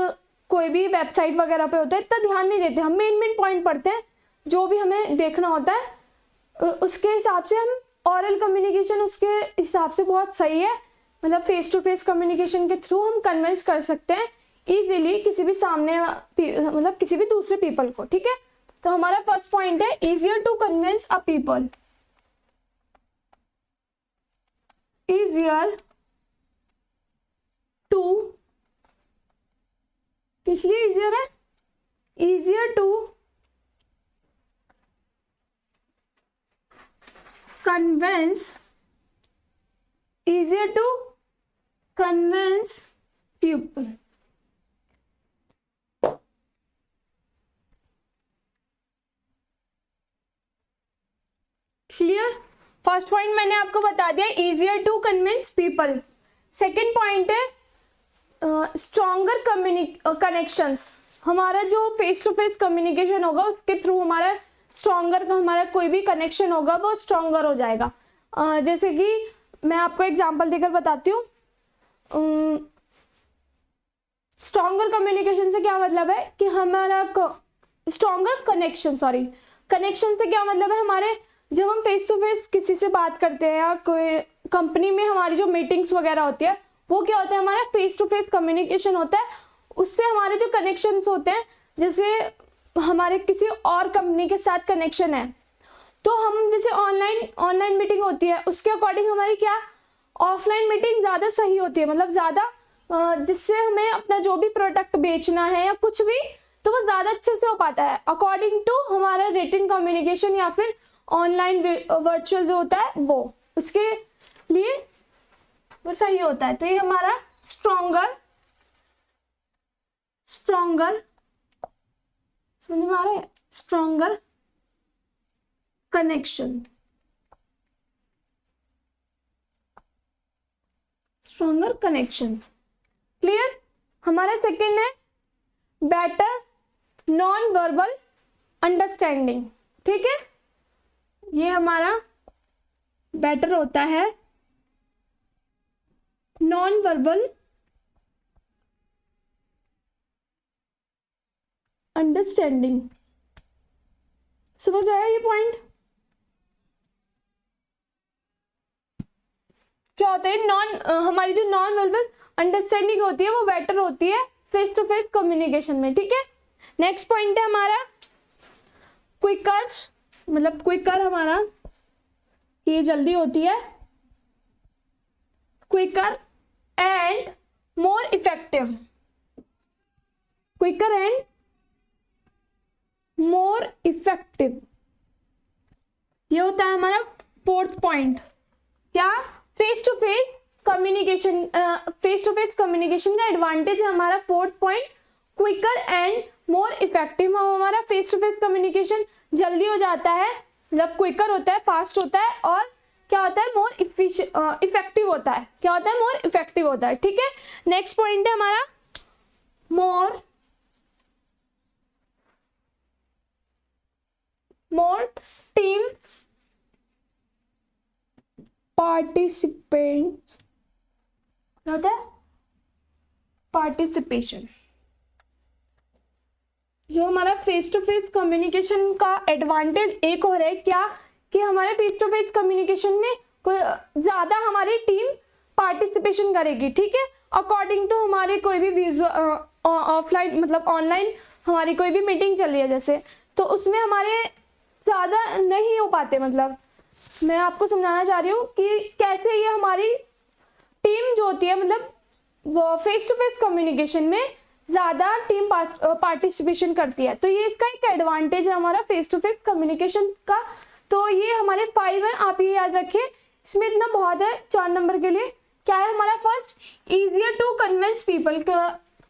Speaker 1: कोई भी वेबसाइट वगैरह पे होता है इतना ध्यान नहीं देते, हम मेन पॉइंट पढ़ते हैं, जो भी हमें देखना होता है उसके हिसाब से हम ऑरल कम्युनिकेशन उसके हिसाब से बहुत सही है। मतलब फेस टू फेस कम्युनिकेशन के थ्रू हम कन्विंस कर सकते हैं इजीली किसी भी सामने मतलब किसी भी दूसरे पीपल को। ठीक है, तो हमारा फर्स्ट पॉइंट है easier to convince a people. Easier to, इसलिए इजियर है, easier to convince, easier to convince people। क्लियर? फर्स्ट पॉइंट मैंने आपको बता दिया, easier to convince people. Second point है स्ट्रॉन्गर कनेक्शंस। हमारा जो फेस टू फेस कम्युनिकेशन होगा उसके थ्रू हमारा स्ट्रॉन्गर का हमारा कोई भी कनेक्शन होगा वो स्ट्रॉन्गर हो जाएगा। जैसे कि मैं आपको एग्जांपल देकर बताती हूँ। स्ट्रॉन्गर कम्युनिकेशन से क्या मतलब है कि हमारा स्ट्रॉन्गर कनेक्शन से क्या मतलब है, हमारे जब हम फेस टू फेस किसी से बात करते हैं या कोई कंपनी में हमारी जो मीटिंग्स वगैरह होती है वो क्या होता है, हमारा फेस टू फेस कम्युनिकेशन होता है। उससे हमारे जो कनेक्शंस होते हैं, जैसे हमारे किसी और कंपनी के साथ कनेक्शन है, तो हम जैसे ऑनलाइन मीटिंग होती है उसके अकॉर्डिंग हमारी क्या ऑफलाइन मीटिंग ज़्यादा सही होती है, मतलब ज़्यादा जिससे हमें अपना जो भी प्रोडक्ट बेचना है या कुछ भी, तो वो ज़्यादा अच्छे से हो पाता है अकॉर्डिंग टू हमारा रिटन कम्युनिकेशन या फिर ऑनलाइन वर्चुअल जो होता है वो, उसके लिए वो सही होता है। तो ये हमारा स्ट्रॉन्गर समझ में आ रहा है, stronger connection, stronger connections. Clear? हमारा सेकंड है बेटर नॉन वर्बल अंडरस्टैंडिंग। ठीक है, ये हमारा बेटर होता है नॉन वर्बल अंडरस्टैंडिंग। समझ आया ये पॉइंट? क्या होता है हमारी जो नॉन वर्बल अंडरस्टैंडिंग होती है वो बेटर होती है फेस टू फेस कम्युनिकेशन में। ठीक है, नेक्स्ट पॉइंट है हमारा क्विकर, मतलब क्विकर हमारा ये जल्दी होती है, quicker and more effective, quicker and more effective, ये होता है हमारा फोर्थ पॉइंट। क्या? फेस टू फेस कम्युनिकेशन का एडवांटेज है हमारा fourth point quicker and more effective. हमारा फेस टू फेस कम्युनिकेशन जल्दी हो जाता है, मतलब क्विकर होता है, फास्ट होता है और क्या होता है, मोर इफेक्टिव होता है। क्या होता है, मोर इफेक्टिव होता है। ठीक है, नेक्स्ट पॉइंट है हमारा मोर टीम पार्टिसिपेंट होता है, पार्टिसिपेशन। जो हमारा फेस टू फेस कम्युनिकेशन का एडवांटेज एक और है क्या, कि हमारे फेस टू फेस कम्युनिकेशन में ज्यादा हमारी टीम पार्टिसिपेशन करेगी। ठीक है, अकॉर्डिंग टू हमारे कोई भी विजुअल ऑफलाइन मतलब ऑनलाइन हमारी कोई भी मीटिंग चल रही है जैसे, तो उसमें हमारे ज्यादा नहीं हो पाते। मतलब मैं आपको समझाना चाह रही हूँ कि कैसे ये हमारी टीम जो होती है, मतलब वो फेस टू फेस कम्युनिकेशन में ज्यादा टीम पार्टिसिपेशन करती है। तो ये इसका एक एडवांटेज है हमारा फेस टू फेस कम्युनिकेशन का। तो ये हमारे 5 है, आप ये याद रखिए, इसमें इतना बहुत है 4 नंबर के लिए। क्या है हमारा first, easier to convince people,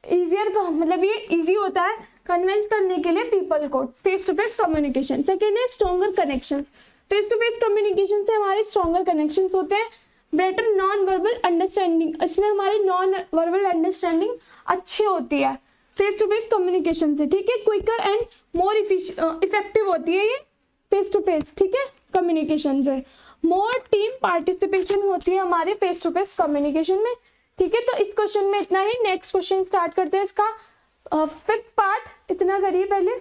Speaker 1: easier का मतलब ये इजी होता है कन्विंस करने के लिए पीपल को, face to face communication. Second है stronger connection, face to face communication से हमारे स्ट्रॉन्गर कनेक्शन होते हैं। बेटर नॉन वर्बल अंडरस्टैंडिंग, इसमें हमारी नॉन वर्बल अंडरस्टैंडिंग अच्छी होती है फेस टू फेस कम्युनिकेशन से। ठीक है, क्विकर एंड मोर इफेक्टिव होती है ये फेस टू फेस, ठीक है, कम्युनिकेशन से। मोर टीम पार्टिसिपेशन होती है हमारे फेस टू फेस कम्युनिकेशन में। ठीक है, तो इस क्वेश्चन में इतना ही। नेक्स्ट क्वेश्चन स्टार्ट करते हैं, इसका 5th पार्ट। इतना करिए पहले।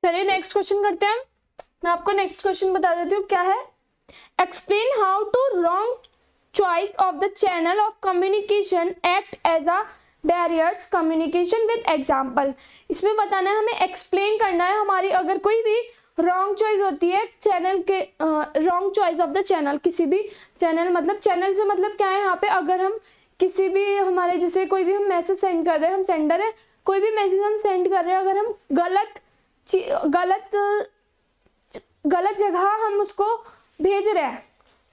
Speaker 1: चलिए नेक्स्ट क्वेश्चन करते हैं। मैं आपको नेक्स्ट क्वेश्चन बता देती हूँ क्या है। Explain how to wrong choice of the channel of communication act as a barriers communication with example. इसमें बताना है हमें, एक्सप्लेन करना है हमारी अगर कोई भी रॉन्ग चॉइस होती है चैनल के, wrong choice of the channel, किसी भी चैनल, मतलब चैनल से मतलब क्या है यहाँ पे, अगर हम किसी भी हमारे जैसे कोई भी हम मैसेज सेंड कर रहे हैं, हम सेंडर है, कोई भी मैसेज हम सेंड कर रहे हैं, अगर हम गलत जगह हम उसको भेज रहे हैं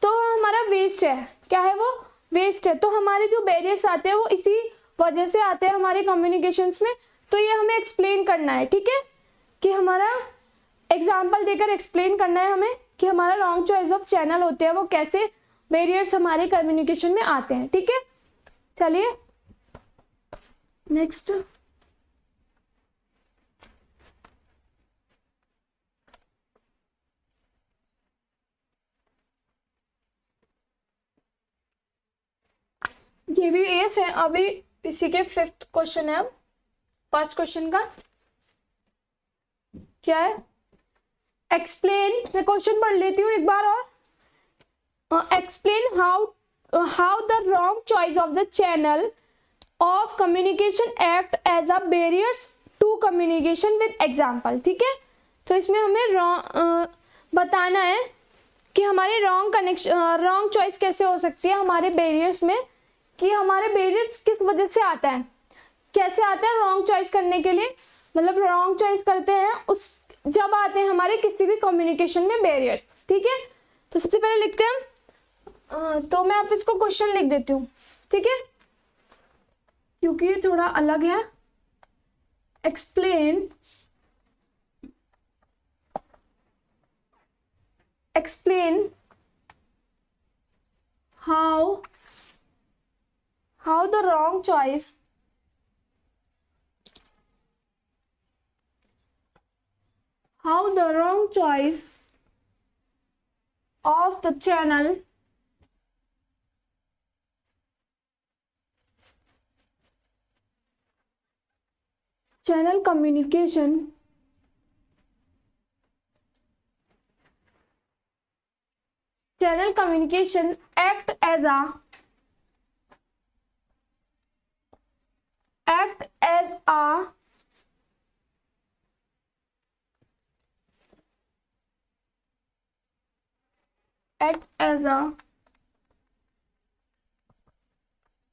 Speaker 1: तो हमारा वेस्ट है। क्या है वो, वेस्ट है। तो हमारे जो बैरियर्स आते हैं वो इसी वजह से आते हैं हमारे कम्युनिकेशंस में। तो ये हमें एक्सप्लेन करना है, ठीक है, कि हमारा एग्जाम्पल देकर एक्सप्लेन करना है हमें कि हमारा रॉन्ग चॉइस ऑफ चैनल होते हैं वो कैसे बैरियर्स हमारे कम्युनिकेशन में आते हैं। ठीक है, चलिए नेक्स्ट। ये भी एस है, अभी इसी के 5th क्वेश्चन है। अब 1st क्वेश्चन का क्या है, एक्सप्लेन। मैं क्वेश्चन पढ़ लेती हूँ एक बार और। Explain how the wrong choice of the channel of communication act as a barriers to communication with example. ठीक है, तो इसमें हमें बताना है कि हमारे रॉन्ग चॉइस कैसे हो सकती है हमारे बैरियर्स में, कि हमारे बैरियर्स किस वजह से आता है, कैसे आता है रॉन्ग चॉइस करने के लिए, मतलब रॉन्ग चॉइस करते हैं उस जब आते हैं हमारे किसी भी कम्युनिकेशन में बैरियर। ठीक है, तो सबसे पहले लिखते हैं, तो मैं आप इसको क्वेश्चन लिख देती हूँ, ठीक है, क्योंकि ये थोड़ा अलग है। Explain how the wrong choice of the channel communication act as a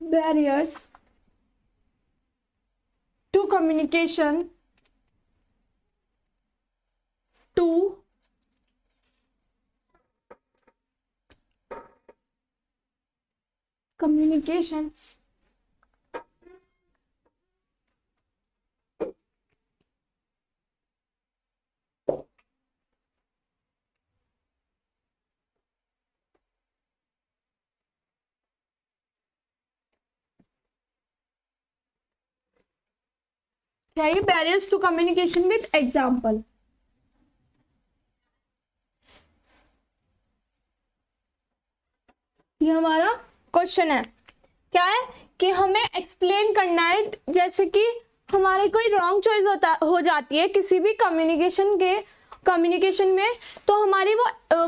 Speaker 1: barriers to communication to communication क्या है? Barriers to communication with example. ये हमारा क्वेश्चन है। क्या है कि हमें एक्सप्लेन करना है, जैसे कि हमारे कोई रॉन्ग चॉइस हो जाती है किसी भी कम्युनिकेशन में, तो हमारी वो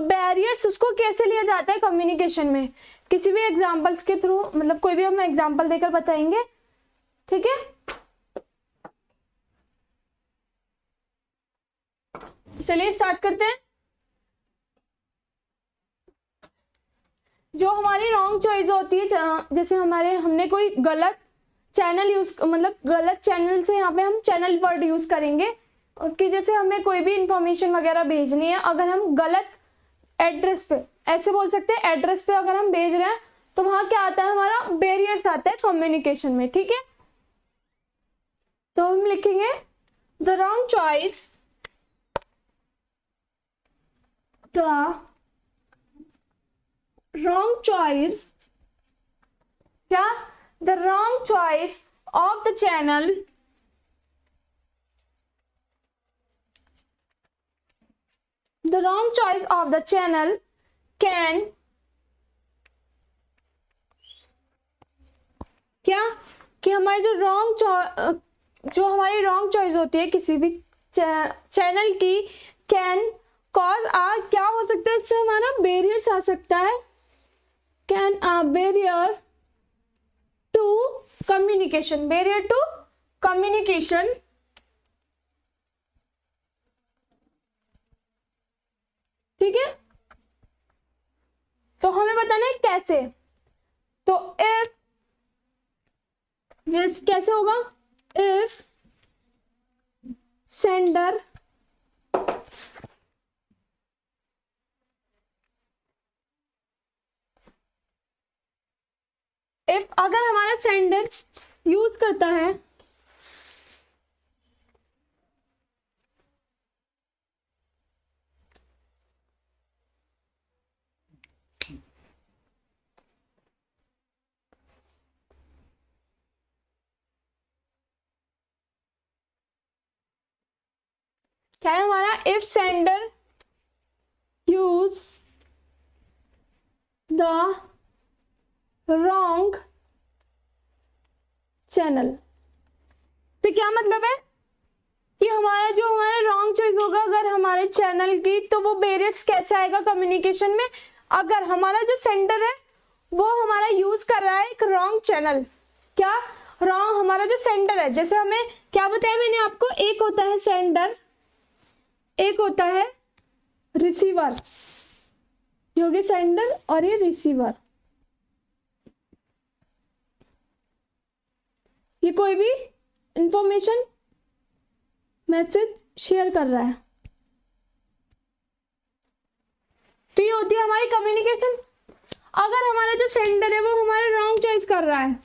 Speaker 1: बैरियर्स उसको कैसे लिया जाता है कम्युनिकेशन में, किसी भी एग्जांपल्स के थ्रू, मतलब कोई भी हम एग्जांपल देकर बताएंगे। ठीक है, चलिए स्टार्ट करते हैं। जो हमारी रॉन्ग चॉइस होती है, जैसे हमने कोई गलत चैनल यूज, मतलब गलत चैनल से, यहाँ पे हम चैनल वर्ड यूज करेंगे कि जैसे हमें कोई भी इंफॉर्मेशन वगैरह भेजनी है, अगर हम गलत एड्रेस पे, ऐसे बोल सकते हैं, एड्रेस पे अगर हम भेज रहे हैं तो वहां क्या आता है, हमारा बैरियर्स आता है कम्युनिकेशन में। ठीक है, तो हम लिखेंगे द रॉन्ग चॉइस, क्या, the wrong choice of the channel can, क्या कि हमारी जो हमारी रॉन्ग चॉइस होती है किसी भी चैनल की, कैन कॉज क्या हो सकता है, इससे हमारा बैरियर्स आ सकता है, कैन बैरियर टू कम्युनिकेशन, ठीक है, तो हमें बताना है कैसे। तो इफ, यस कैसे होगा, इफ सेंडर अगर हमारा सेंडर यूज करता है क्या है हमारा, if sender use the wrong channel, तो क्या मतलब है कि हमारा रॉन्ग चॉइस होगा अगर हमारे चैनल की, तो वो बैरियर्स कैसे आएगा कम्युनिकेशन में, अगर हमारा जो सेंडर है वो हमारा यूज कर रहा है एक रॉन्ग चैनल। क्या रॉन्ग, हमारा जो सेंडर है, जैसे हमें क्या बताया मैंने आपको, एक होता है सेंडर, एक होता है रिसीवर, ये हो गया सेंडर और ये रिसीवर। ये कोई भी इंफॉर्मेशन मैसेज शेयर कर रहा है, तो ये होती है हमारी कम्युनिकेशन। अगर हमारा जो सेंडर है वो हमारा रॉन्ग चॉइस कर रहा है,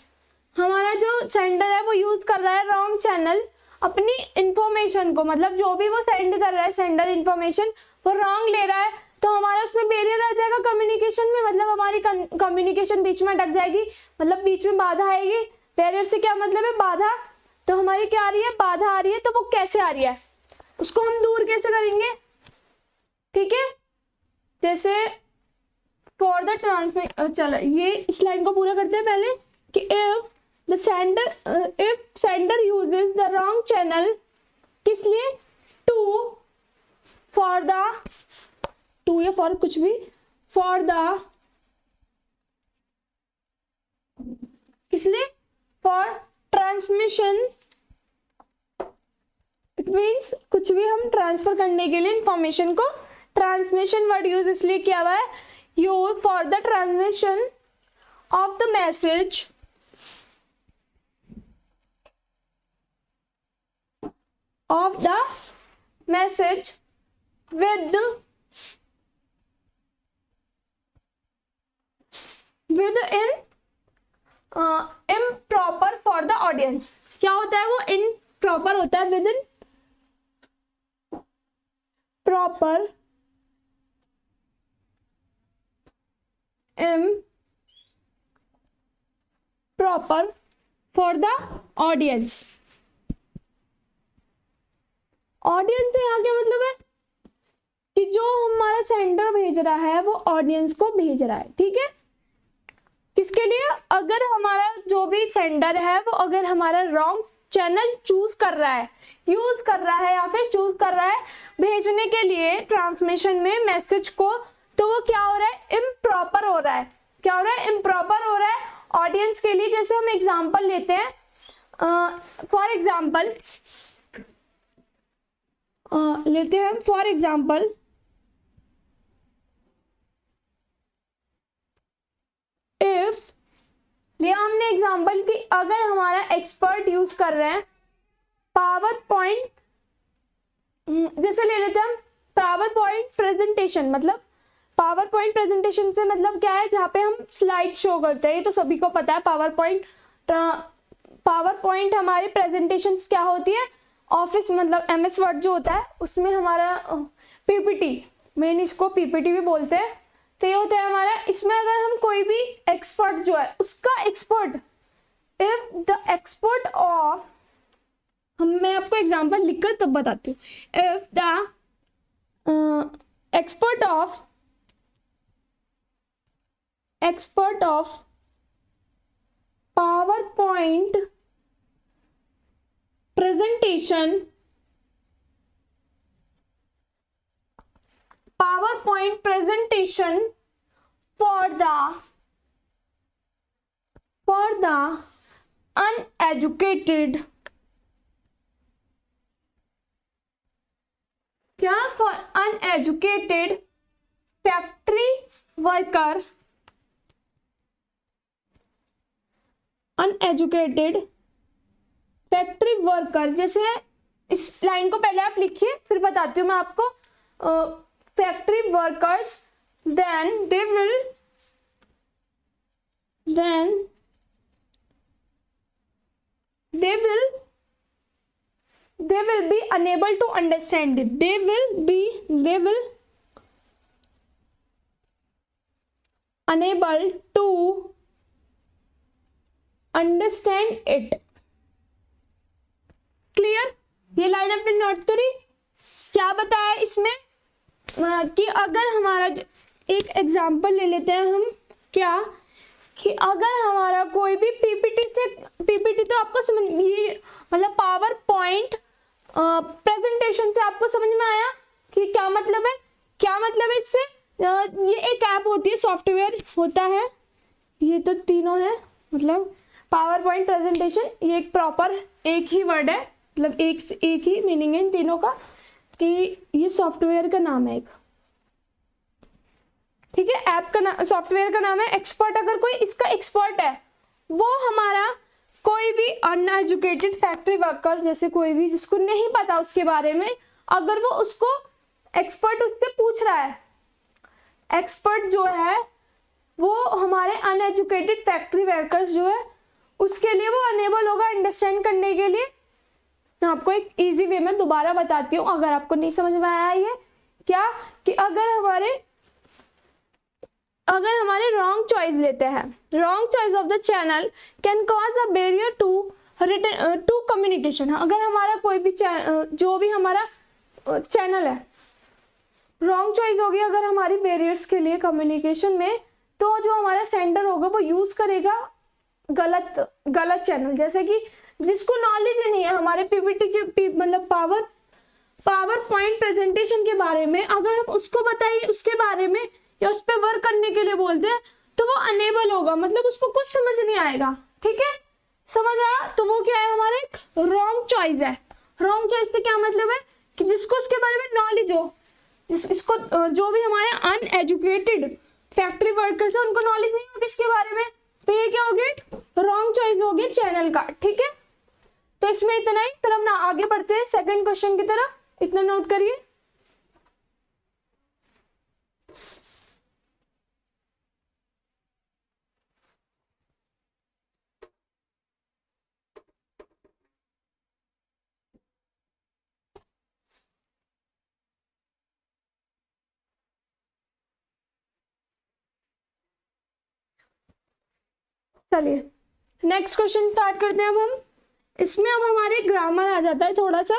Speaker 1: हमारा जो सेंडर है वो यूज कर रहा है रॉन्ग चैनल अपनी इंफॉर्मेशन को, मतलब जो भी वो सेंड कर रहा है, सेंडर इंफॉर्मेशन वो रॉन्ग ले रहा है, तो हमारा उसमें बैरियर आ जाएगा कम्युनिकेशन में, मतलब हमारी कम्युनिकेशन बीच में अटक जाएगी, मतलब बीच में बाधा आएगी। बैरियर से क्या मतलब है, बाधा, तो हमारी क्या आ रही है, बाधा आ रही है, तो वो कैसे आ रही है, उसको हम दूर कैसे करेंगे। ठीक है, जैसे फॉर द ट्रांसमिट, चलो ये इस लाइन को पूरा करते हैं पहले, कि if sender uses the wrong channel, किस लिए, फॉर द, टू या फॉर कुछ भी, फॉर द, किस लिए, फॉर ट्रांसमिशन, इट मीन्स कुछ भी हम ट्रांसफर करने के लिए इंफॉर्मेशन को, ट्रांसमिशन वर्ड यूज इसलिए किया हुआ है, use for the transmission of the message of the message with improper for the audience. क्या होता है वो improper होता है, with improper for the audience. Audience से यहाँ क्या मतलब है कि जो हमारा सेंडर भेज रहा है वो ऑडियंस को भेज रहा है, ठीक है। किसके लिए? अगर हमारा जो भी सेंडर है वो अगर हमारा रॉन्ग चैनल चूज कर रहा है, यूज कर रहा है या फिर चूज कर रहा है भेजने के लिए ट्रांसमिशन में मैसेज को, तो वो क्या हो रहा है? इम्प्रॉपर हो रहा है। क्या हो रहा है? इम्प्रॉपर हो रहा है ऑडियंस के लिए। जैसे हम एग्जांपल लेते हैं, फॉर एग्जांपल इफ लिया हमने एग्जांपल कि अगर हमारा एक्सपर्ट यूज कर रहे हैं पावर पॉइंट, जैसे ले लेते हैं हम पावर पॉइंट प्रेजेंटेशन। मतलब पावर पॉइंट प्रेजेंटेशन से मतलब क्या है? जहाँ पे हम स्लाइड शो करते हैं, ये तो सभी को पता है। पावर पॉइंट हमारी प्रेजेंटेशंस क्या होती है? ऑफिस मतलब MS वर्ड जो होता है उसमें हमारा PPT, मेन इसको PPT भी बोलते हैं। तो ये होता है हमारा, इसमें अगर हम कोई भी एक्सपर्ट जो है उसका expert, if the expert of, मैं आपको एग्जांपल लिखकर तब बताती हूँ। If the expert of power point presentation for the uneducated, क्या? for uneducated factory worker, uneducated factory worker. जैसे इस लाइन को पहले आप लिखिए फिर बताती हूँ मैं आपको। Factory workers then they will be unable to understand it. They will unable to understand it. Clear? ये लाइन आपने नोट करी? क्या बताया इसमें कि अगर हमारा एक एग्जांपल ले लेते हैं हम, क्या कि अगर हमारा कोई भी पीपीटी तो आपको समझ, ये मतलब पावर पॉइंट प्रेजेंटेशन से आपको समझ में आया कि क्या मतलब है? क्या मतलब है इससे? ये एक ऐप होती है, सॉफ्टवेयर होता है, ये तो तीनों है। मतलब पावर पॉइंट प्रेजेंटेशन, ये एक प्रॉपर एक ही वर्ड है, मतलब एक ही मीनिंग है इन तीनों का, कि ये सॉफ्टवेयर का नाम है एक, ठीक है। ऐप का सॉफ्टवेयर का नाम है। एक्सपर्ट अगर कोई इसका एक्सपर्ट है, वो हमारा कोई भी अनएजुकेटेड फैक्ट्री वर्कर, जैसे कोई भी जिसको नहीं पता उसके बारे में, अगर वो उसको एक्सपर्ट उससे पूछ रहा है, एक्सपर्ट जो है वो हमारे अनएजुकेटेड फैक्ट्री वर्कर्स जो है उसके लिए वो अनेबल होगा अंडरस्टैंड करने के लिए। मैं आपको एक इजी वे में दोबारा बताती हूँ अगर आपको नहीं समझ में आया ये क्या, कि अगर हमारे रॉन्ग चॉइस लेते हैं, wrong choice of the channel can cause a barrier to communication. अगर हमारा कोई भी जो भी हमारा चैनल है रॉन्ग चॉइस होगी अगर हमारी बैरियर्स के लिए कम्युनिकेशन में, तो जो हमारा सेंडर होगा वो यूज करेगा गलत चैनल। जैसे कि जिसको नॉलेज ही नहीं है हमारे पीपीटी के मतलब पावर पॉइंट प्रेजेंटेशन के बारे में, अगर हम उसको बताइए उसके बारे में या उस पर वर्क करने के लिए बोलते हैं, तो वो अनेबल होगा, मतलब उसको कुछ समझ नहीं आएगा। ठीक है, समझ आया? तो वो क्या है, हमारा एक रॉन्ग चॉइस है। रॉन्ग चॉइस से क्या मतलब है कि जिसको उसके बारे में नॉलेज हो, इसको जो भी हमारे अनएजुकेटेड फैक्ट्री वर्कर्स है उनको नॉलेज नहीं होगी इसके बारे में, तो ये क्या हो गया, रॉन्ग चॉइस हो गया चैनल का। ठीक है, तो इसमें इतना ही, फिर हम ना आगे बढ़ते हैं सेकंड क्वेश्चन की तरफ, इतना नोट करिए। चलिए नेक्स्ट क्वेश्चन स्टार्ट करते हैं अब हम। इसमें अब हमारे ग्रामर आ जाता है थोड़ा सा,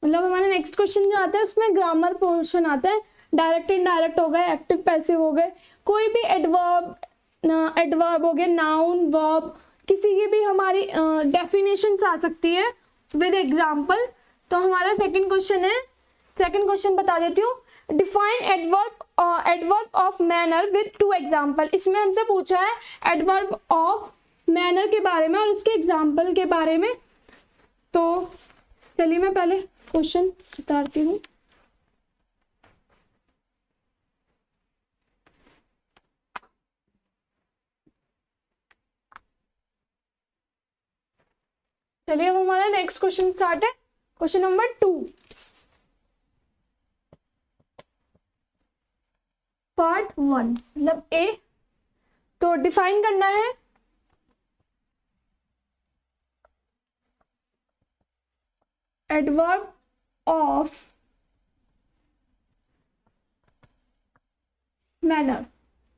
Speaker 1: मतलब हमारे नेक्स्ट क्वेश्चन जो आता है उसमें ग्रामर पोर्शन आता है। डायरेक्ट इनडायरेक्ट हो गए, एक्टिव पैसिव हो गए, कोई भी एडवर्ब, एडवर्ब हो गया, नाउन वर्ब, किसी की भी हमारी डेफिनेशंस आ सकती है विद एग्जांपल। तो हमारा सेकंड क्वेश्चन है, सेकंड क्वेश्चन बता देती हूँ। Define adverb of manner with two example. इसमें हमसे पूछा है एडवर्ब ऑफ मैनर के बारे में और उसके एग्जाम्पल के बारे में। तो चलिए मैं पहले क्वेश्चन उतारती हूँ। चलिए अब हमारा नेक्स्ट क्वेश्चन स्टार्ट है, क्वेश्चन नंबर 2, पार्ट 1 मतलब ए। तो डिफाइन करना है एडवर्ब ऑफ मैनर,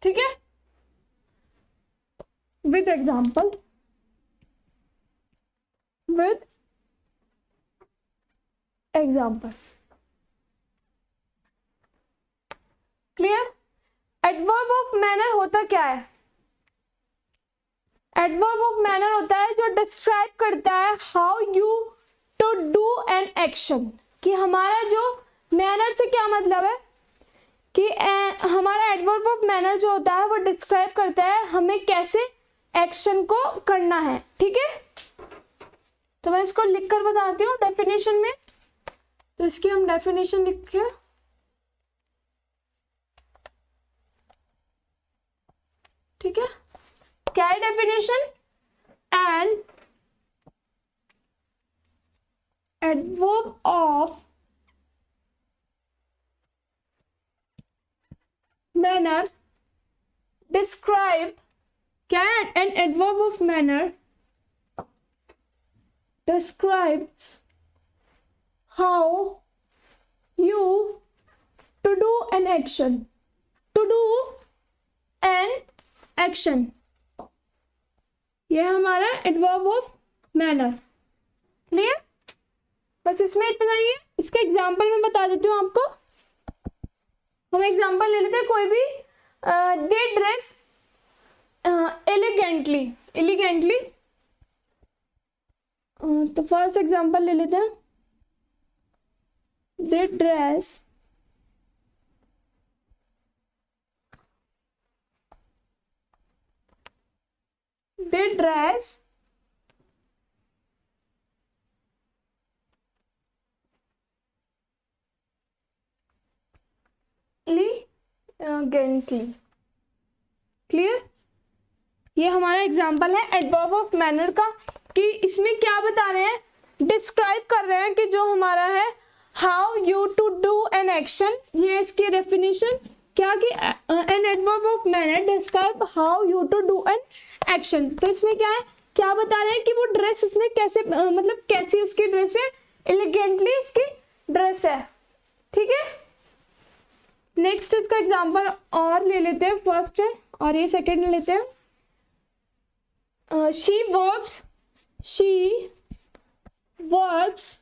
Speaker 1: ठीक है, with example, with example. Clear? Adverb of manner होता क्या है? एडवर्ब ऑफ मैनर होता है जो डिस्क्राइब करता है how you to do an action, कि हमारा जो मैनर से क्या मतलब है कि हमारा एडवर्ब ऑफ मैनर जो होता है वो डिस्क्राइब करता है हमें कैसे एक्शन को करना है, ठीक है। तो मैं इसको लिखकर बताती हूँ डेफिनेशन में। तो इसकी हम डेफिनेशन लिखे, ठीक है। क्या है definition? N adverb of manner describe, क्या है? N adverb of manner describes how you to do an action, to do an action। ये हमारा एडवर्ब ऑफ मैनर। क्लियर? बस इसमें इतना ही है। इसके एग्जाम्पल मैं बता देती हूँ आपको। हम एग्जाम्पल ले लेते हैं कोई भी। दे ड्रेस एलिगेंटली, एलिगेंटली। तो फर्स्ट एग्जांपल ले लेते हैं। दे ड्रेस एलिगेंटली। क्लियर? ये हमारा एग्जांपल है एडवर्ब ऑफ मैनर का, कि इसमें क्या बता रहे हैं, डिस्क्राइब कर रहे हैं कि जो हमारा है how you to do an action. ये इसकी डेफिनेशन क्या, कि an adverb of manner describe how you to do an action. तो इसमें क्या है, क्या बता रहे हैं कि वो ड्रेस उसने कैसे मतलब कैसी उसकी ड्रेस है, एलिगेंटली उसकी ड्रेस है, ठीक है। नेक्स्ट इसका एग्जांपल और ले लेते हैं, फर्स्ट है और ये सेकंड ले लेते हैं। She works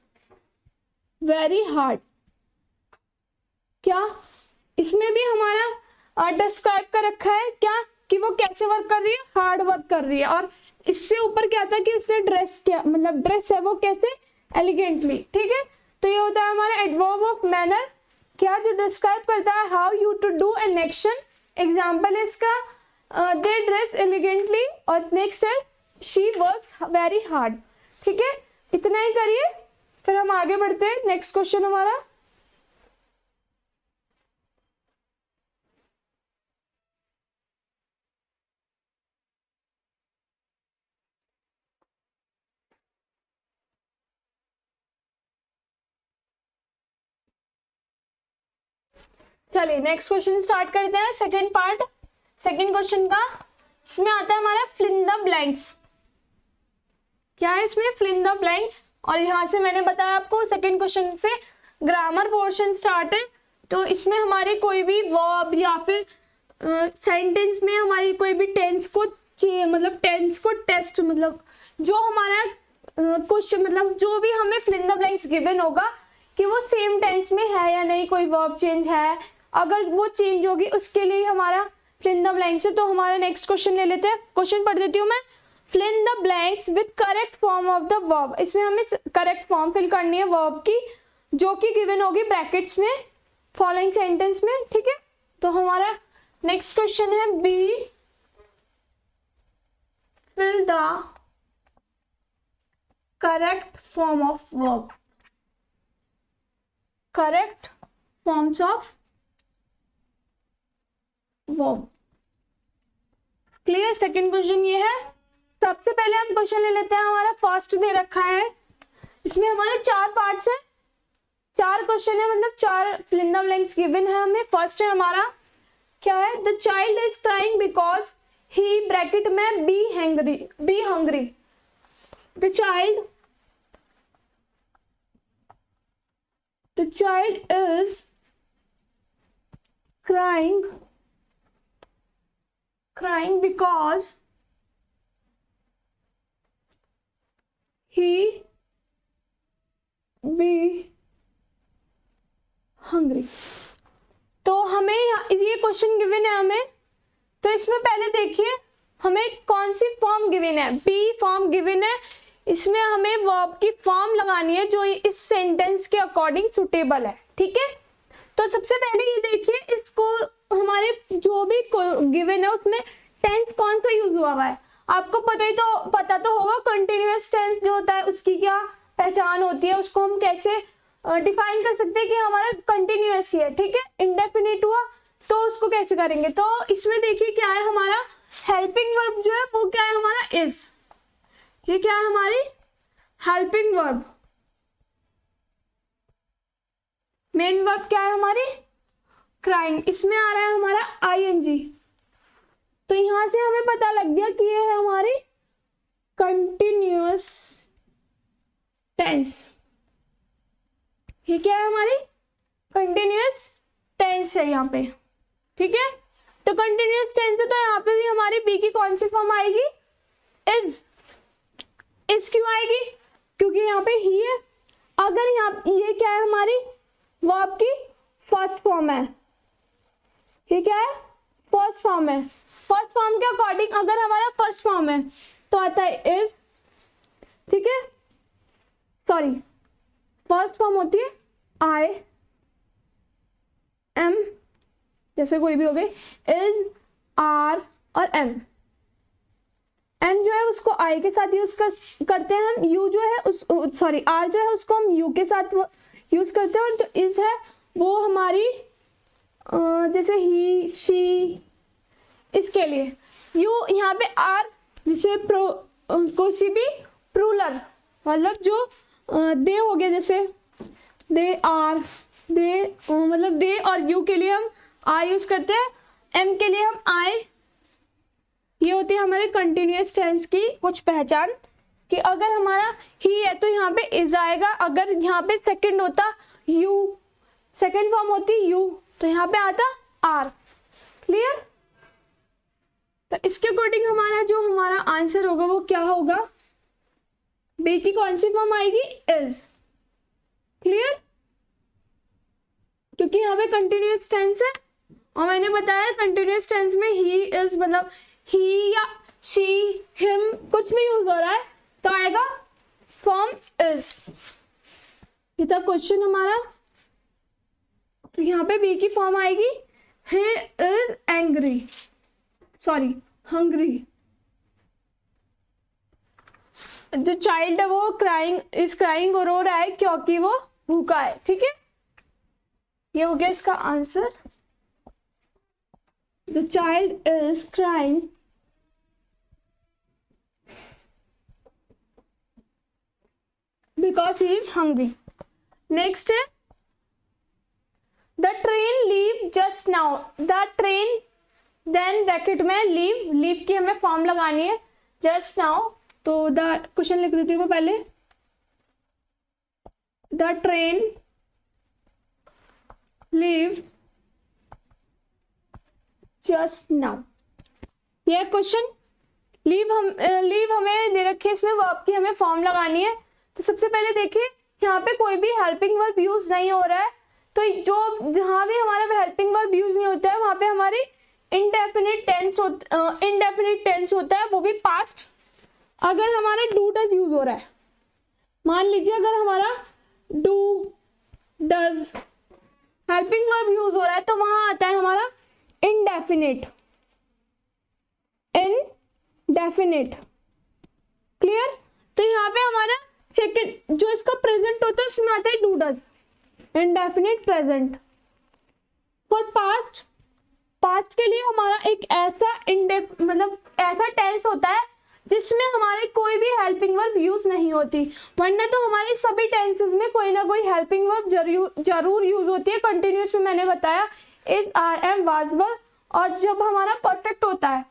Speaker 1: very hard. क्या इसमें भी हमारा डिस्क्राइब कर रखा है क्या, कि वो कैसे वर्क कर रही है, हार्ड वर्क कर रही है। और इससे ऊपर क्या था कि उसने ड्रेस, क्या मतलब ड्रेस है वो कैसे, एलिगेंटली, ठीक है। तो ये होता है हमारा एडवर्ब ऑफ मैनर, क्या जो डिस्क्राइब करता है how you to do an action. Example है इसका दे ड्रेस एलिगेंटली, और नेक्स्ट है शी वर्क्स वेरी हार्ड, ठीक है। इतना ही करिए, फिर हम आगे बढ़ते हैं। नेक्स्ट क्वेश्चन हमारा, चलिए नेक्स्ट क्वेश्चन स्टार्ट करते हैं, सेकंड पार्ट, सेकंड क्वेश्चन का। इसमें आता है हमारा फिल इन द ब्लैंक्स। क्या है इसमें? Fill in the blanks. और यहाँ से मैंने बताया आपको सेकंड क्वेश्चन से ग्रामर पोर्शन स्टार्ट है, तो इसमें हमारे कोई भी वर्ब या फिर सेंटेंस में हमारी कोई भी टेंस को मतलब टेंस को टेस्ट, मतलब जो हमारा कुछ मतलब जो भी हमें fill in the blanks given होगा कि वो सेम टेंस में है या नहीं, कोई वर्ब चेंज है, अगर वो चेंज होगी उसके लिए हमारा फिल इन द ब्लैंक्स है। तो हमारा नेक्स्ट क्वेश्चन ले लेते हैं, क्वेश्चन पढ़ देती हूँ मैं। Fill in the blanks with correct form of the verb. इसमें हमें करेक्ट फॉर्म फिल करनी है वर्ब की, जो कि गिवन होगी ब्रैकेट्स में फॉलोइंग सेंटेंस में, ठीक है। तो हमारा नेक्स्ट क्वेश्चन है B, fill the correct form of verb, correct forms of verb. Clear? Second question ये है। सबसे पहले हम क्वेश्चन ले लेते हैं, हमारा फर्स्ट दे रखा है, इसमें हमारे 4 पार्ट्स है, 4 क्वेश्चन है, मतलब 4 fill in the blanks given है हमें। फर्स्ट है हमारा क्या है? The child is crying because he bracket में be hungry. The child is crying because he be hungry। तो हमें ये क्वेश्चन गिवन है हमें, तो इसमें पहले देखिए हमें कौन सी फॉर्म गिवन है, बी फॉर्म गिवन है। इसमें हमें वर्ब की फॉर्म लगानी है जो इस सेंटेंस के अकॉर्डिंग सुटेबल है, ठीक है। तो सबसे पहले ये देखिए, इसको हमारे जो भी गिवन है उसमें टेंस कौन सा यूज हुआ है, आपको पता तो होगा। कंटिन्यूअस टेंस जो होता है उसकी क्या पहचान होती है, उसको हम कैसे डिफाइन कर सकते हैं कि हमारा कंटिन्यूअस ही है, ठीक है। इंडेफिनिट हुआ तो उसको कैसे करेंगे? तो इसमें देखिए क्या है हमारा हेल्पिंग वर्ब जो है वो क्या है हमारा इज। ये क्या है हमारी हेल्पिंग वर्ब। मेन वर्ब क्या है हमारी क्राइंग, इसमें आ रहा है हमारा आईएनजी। तो यहां से हमें पता लग गया कि ये है हमारी कंटिन्यूअस टेंस। ये क्या है हमारी कंटिन्यूअस टेंस है यहाँ पे, ठीक है। तो कंटिन्यूअस टेंस है तो यहाँ पे भी हमारी बी की कौन सी फॉर्म आएगी? इज क्यों आएगी? क्योंकि यहाँ पे ही है। अगर यहाँ ये क्या है हमारी वर्ब की फर्स्ट फॉर्म है, ये क्या है फर्स्ट फॉर्म है। फर्स्ट फॉर्म के अकॉर्डिंग अगर हमारा फर्स्ट फॉर्म है तो आता है इज, ठीक है। सॉरी, फर्स्ट फॉर्म होती है आई एम, जैसे कोई भी हो गई, इज, आर और एम। एम जो है उसको आई के साथ यूज करते हैं हम, यू जो है आर जो है उसको हम यू के साथ यूज करते हैं, और जो इज है वो हमारी जैसे ही, शी, इसके लिए यू यहाँ पे आर, जैसे कोई भी प्लूरल मतलब जो दे हो गया, जैसे दे आर, दे मतलब दे और यू के लिए हम आई यूज करते हैं, एम के लिए हम आई। ये होती है हमारे कंटिन्यूअस टेंस की कुछ पहचान, कि अगर हमारा ही है तो यहाँ पे इज आएगा, अगर यहाँ पे सेकंड होता यू, सेकंड फॉर्म होती यू, तो यहाँ पे आता आर। क्लियर? तो इसके अकॉर्डिंग हमारा आंसर होगा वो क्या होगा? बी की कौन सी फॉर्म आएगी? इज। क्लियर? क्योंकि यहाँ पे कंटिन्यूअस टेंस है और मैंने बताया कंटिन्यूअस टेंस में ही इज मतलब ही या शी, हिम कुछ भी यूज हो रहा है तो आएगा फॉर्म इज। ये था क्वेश्चन हमारा। तो यहाँ पे बी की फॉर्म आएगी he is angry, sorry hungry. जो चाइल्ड है वो इज क्राइंग, रो रहा है क्योंकि वो भूखा है, ठीक है। ये हो गया इसका answer. The child is crying because he is hungry. Next है the train leave just now, the train, then bracket में लीव, लीव की हमें फॉर्म लगानी है जस्ट नाउ, तो द क्वेश्चन लिख देती हूँ मैं पहले, the train leave just now, यह क्वेश्चन। लीव हमें दे रखी है, इसमें वर्ब की हमें फॉर्म लगानी है। तो सबसे पहले देखिए यहाँ पे कोई भी हेल्पिंग वर्ब यूज नहीं हो रहा है, तो जो जहाँ भी हमारा हेल्पिंग वर्ब यूज नहीं होता है वहां पे हमारी इनडेफिनिट टेंस होता है, वो भी पास्ट। अगर हमारा डू डज यूज हो रहा है, मान लीजिए अगर हमारा do does helping verb use हो रहा है, तो वहां आता है हमारा इनडेफिनिट, क्लियर। तो यहाँ पे हमारा सेकंड जो इसका प्रेजेंट होता है उसमें आता है do does, indefinite present. For past के लिए हमारा एक ऐसा मतलब ऐसा टेंस होता है जिसमें हमारे कोई भी हेल्पिंग वर्ब यूज नहीं होती, वरना तो हमारे सभी टेंसेस में कोई ना कोई हेल्पिंग वर्ब जरूर यूज होती है। कंटिन्यूअस में मैंने बताया इज, आर, एम, वाज, वर। और जब हमारा परफेक्ट होता है,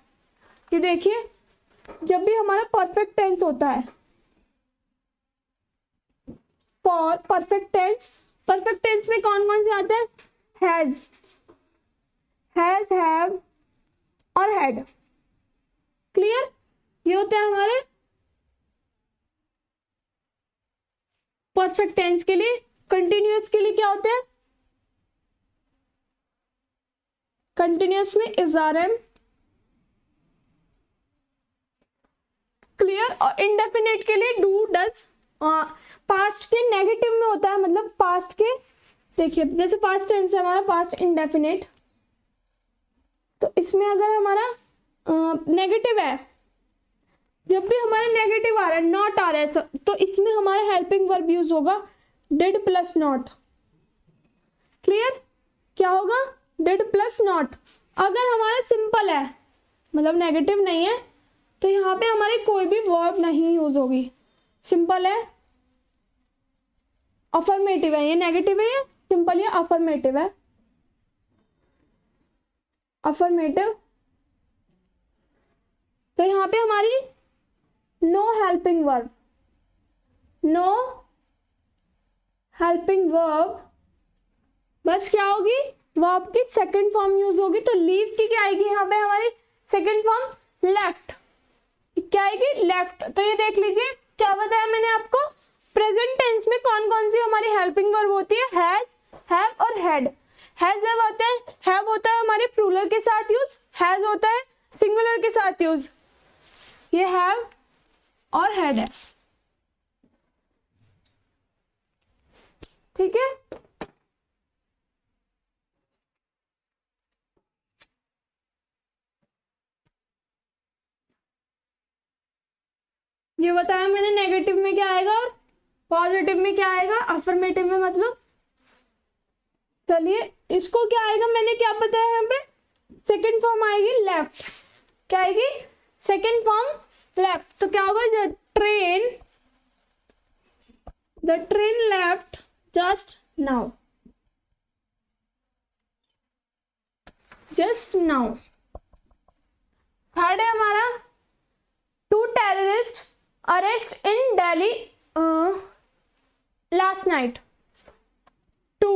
Speaker 1: ये देखिए जब भी हमारा परफेक्ट टेंस होता है, फॉर परफेक्ट टेंस में कौन कौन से आते हैं, हैज, हैव और हैड, क्लियर। ये होते हैं हमारे परफेक्ट टेंस के लिए। कंटिन्यूअस के लिए क्या होते हैं, कंटिन्यूअस में इज, आर, एम, क्लियर। और इंडेफिनिट के लिए डू डज। पास्ट के नेगेटिव में होता है, मतलब पास्ट के, देखिए जैसे पास्ट टेंस है हमारा पास्ट इंडेफिनिट, तो इसमें अगर हमारा नेगेटिव है, जब भी हमारा नेगेटिव आ रहा है, नॉट आ रहा है, तो इसमें हमारा हेल्पिंग वर्ब यूज होगा डिड प्लस नॉट, क्लियर। क्या होगा, डिड प्लस नॉट। अगर हमारा सिंपल है, मतलब नेगेटिव नहीं है, तो यहाँ पे हमारे कोई भी वर्ब नहीं यूज होगी। सिंपल है, अफर्मेटिव है, ये नेगेटिव है, ये सिंपल, ये अफर्मेटिव है, अफर्मेटिव। तो यहाँ पे हमारी no helping verb, no helping verb, बस क्या होगी, वर्ब की सेकंड फॉर्म यूज होगी। तो लीव की क्या आएगी यहाँ पे हमारी सेकंड फॉर्म, लेफ्ट, क्या आएगी, लेफ्ट। तो ये देख लीजिए क्या बताया मैंने आपको, प्रेजेंट टेंस में कौन कौन सी हमारी हेल्पिंग वर्ब होती है, हैज, हैव और हैड। हैज जब होता है, हैव होता है हमारे प्लूरल के साथ यूज, हैज होता है सिंगुलर के साथ यूज, ये हैव और हैड है, ठीक है। ये बताया मैंने नेगेटिव में क्या आएगा और पॉजिटिव में क्या आएगा, अफर्मेटिव में मतलब। चलिए इसको क्या आएगा, मैंने क्या बताया यहाँ पे, सेकंड फॉर्म आएगी लेफ्ट, क्या आएगी, सेकंड फॉर्म लेफ्ट। तो क्या होगा, the train left just now, just now. Third है हमारा, two terrorist arrest in Delhi last night, two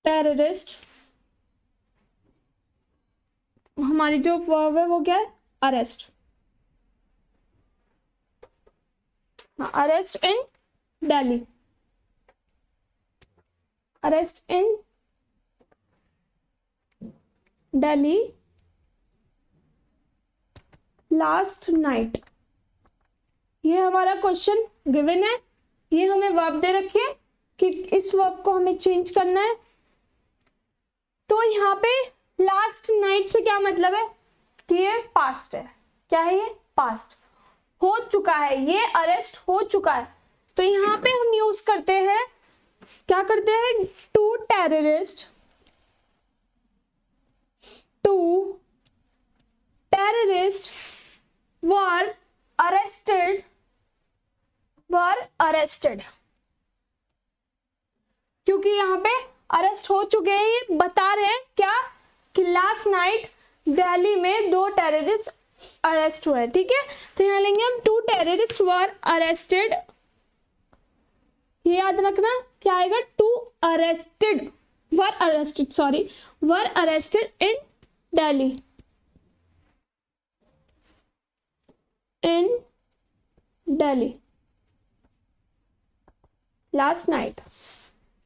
Speaker 1: terrorist, हमारी जो वर्ब है वो क्या है, arrest, arrest in Delhi, arrest in Delhi last night. ये हमारा क्वेश्चन गिवन है, ये हमें वर्ब दे रखी है कि इस वर्ब को हमें चेंज करना है। तो यहाँ पे लास्ट नाइट से क्या मतलब है कि ये पास्ट है, क्या है, ये पास्ट हो चुका है, ये अरेस्ट हो चुका है। तो यहाँ पे हम यूज करते हैं, क्या करते हैं, to terrorist 2 terrorists were arrested। क्योंकि यहाँ पे अरेस्ट हो चुके हैं, ये बता रहे हैं क्या कि लास्ट नाइट दिल्ली में 2 टेररिस्ट अरेस्ट हुए। ठीक है, तो यहाँ लेंगे हम 2 टेररिस्ट वर अरेस्टेड। ये याद रखना क्या आएगा, 2 were arrested in Delhi last night.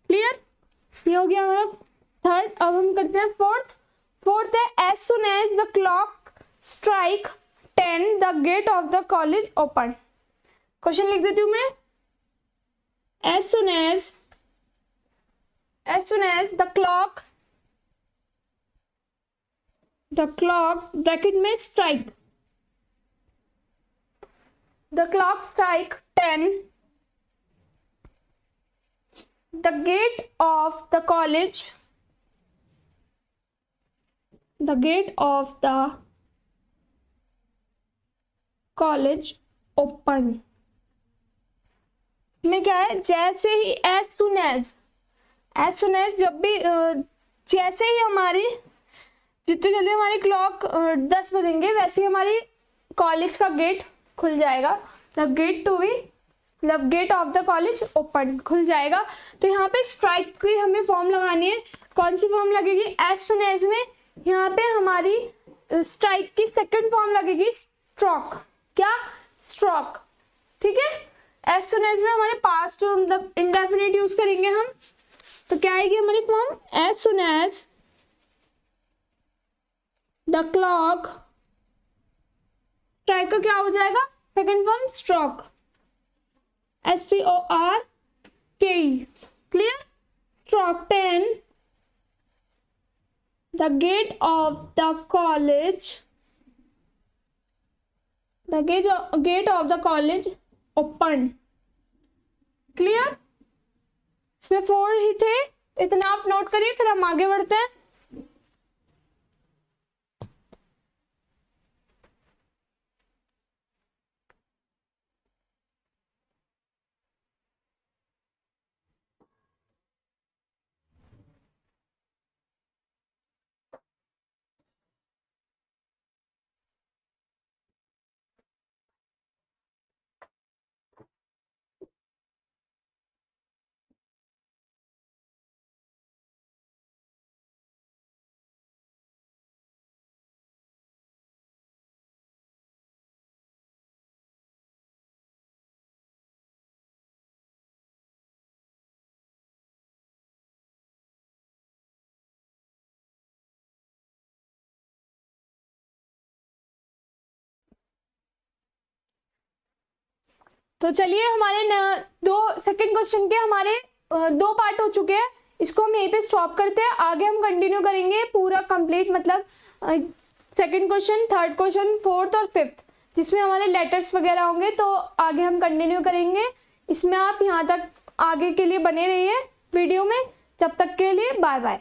Speaker 1: Clear, ये हो गया हमारा थर्ड। अब हम करते हैं फोर्थ है as soon as the clock strike 10 the gate of the college open. Question लिख देती हूँ मैं, as soon as the clock bracket में strike, the clock strike 10 the gate of the college open। में क्या है, जैसे ही एज सुन एज जब भी जैसे ही हमारी जितनी जल्दी हमारी क्लॉक 10 बजेंगे वैसे ही हमारी कॉलेज का गेट खुल जाएगा। Gate of the college open खुल जाएगा। तो यहाँ पे स्ट्राइक की हमें फॉर्म लगानी है। कौन सी फॉर्म लगेगी, एज सुन एज में यहाँ पे हमारी स्ट्राइक की सेकंड फॉर्म लगेगी स्ट्रोक। क्या, स्ट्रोक। ठीक है, एज सुन एज में हमारे पास्ट मतलब इंडेफिनिट यूज करेंगे हम, तो क्या आएगी हमारी form, as soon as the clock, strike का क्या हो जाएगा, second form stroke, STROK। Clear, stroke 10 the gate of the college open. Clear, इसमें 4 ही थे, इतना आप नोट करिए, फिर हम आगे बढ़ते हैं। तो चलिए, हमारे सेकंड क्वेश्चन के हमारे 2 पार्ट हो चुके हैं, इसको हम यहीं पे स्टॉप करते हैं। आगे हम कंटिन्यू करेंगे पूरा कंप्लीट, मतलब second question, third question, fourth और फिफ्थ, जिसमें हमारे लेटर्स वगैरह होंगे। तो आगे हम कंटिन्यू करेंगे इसमें। आप यहाँ तक आगे के लिए बने रहिए वीडियो में। तब तक के लिए बाय बाय।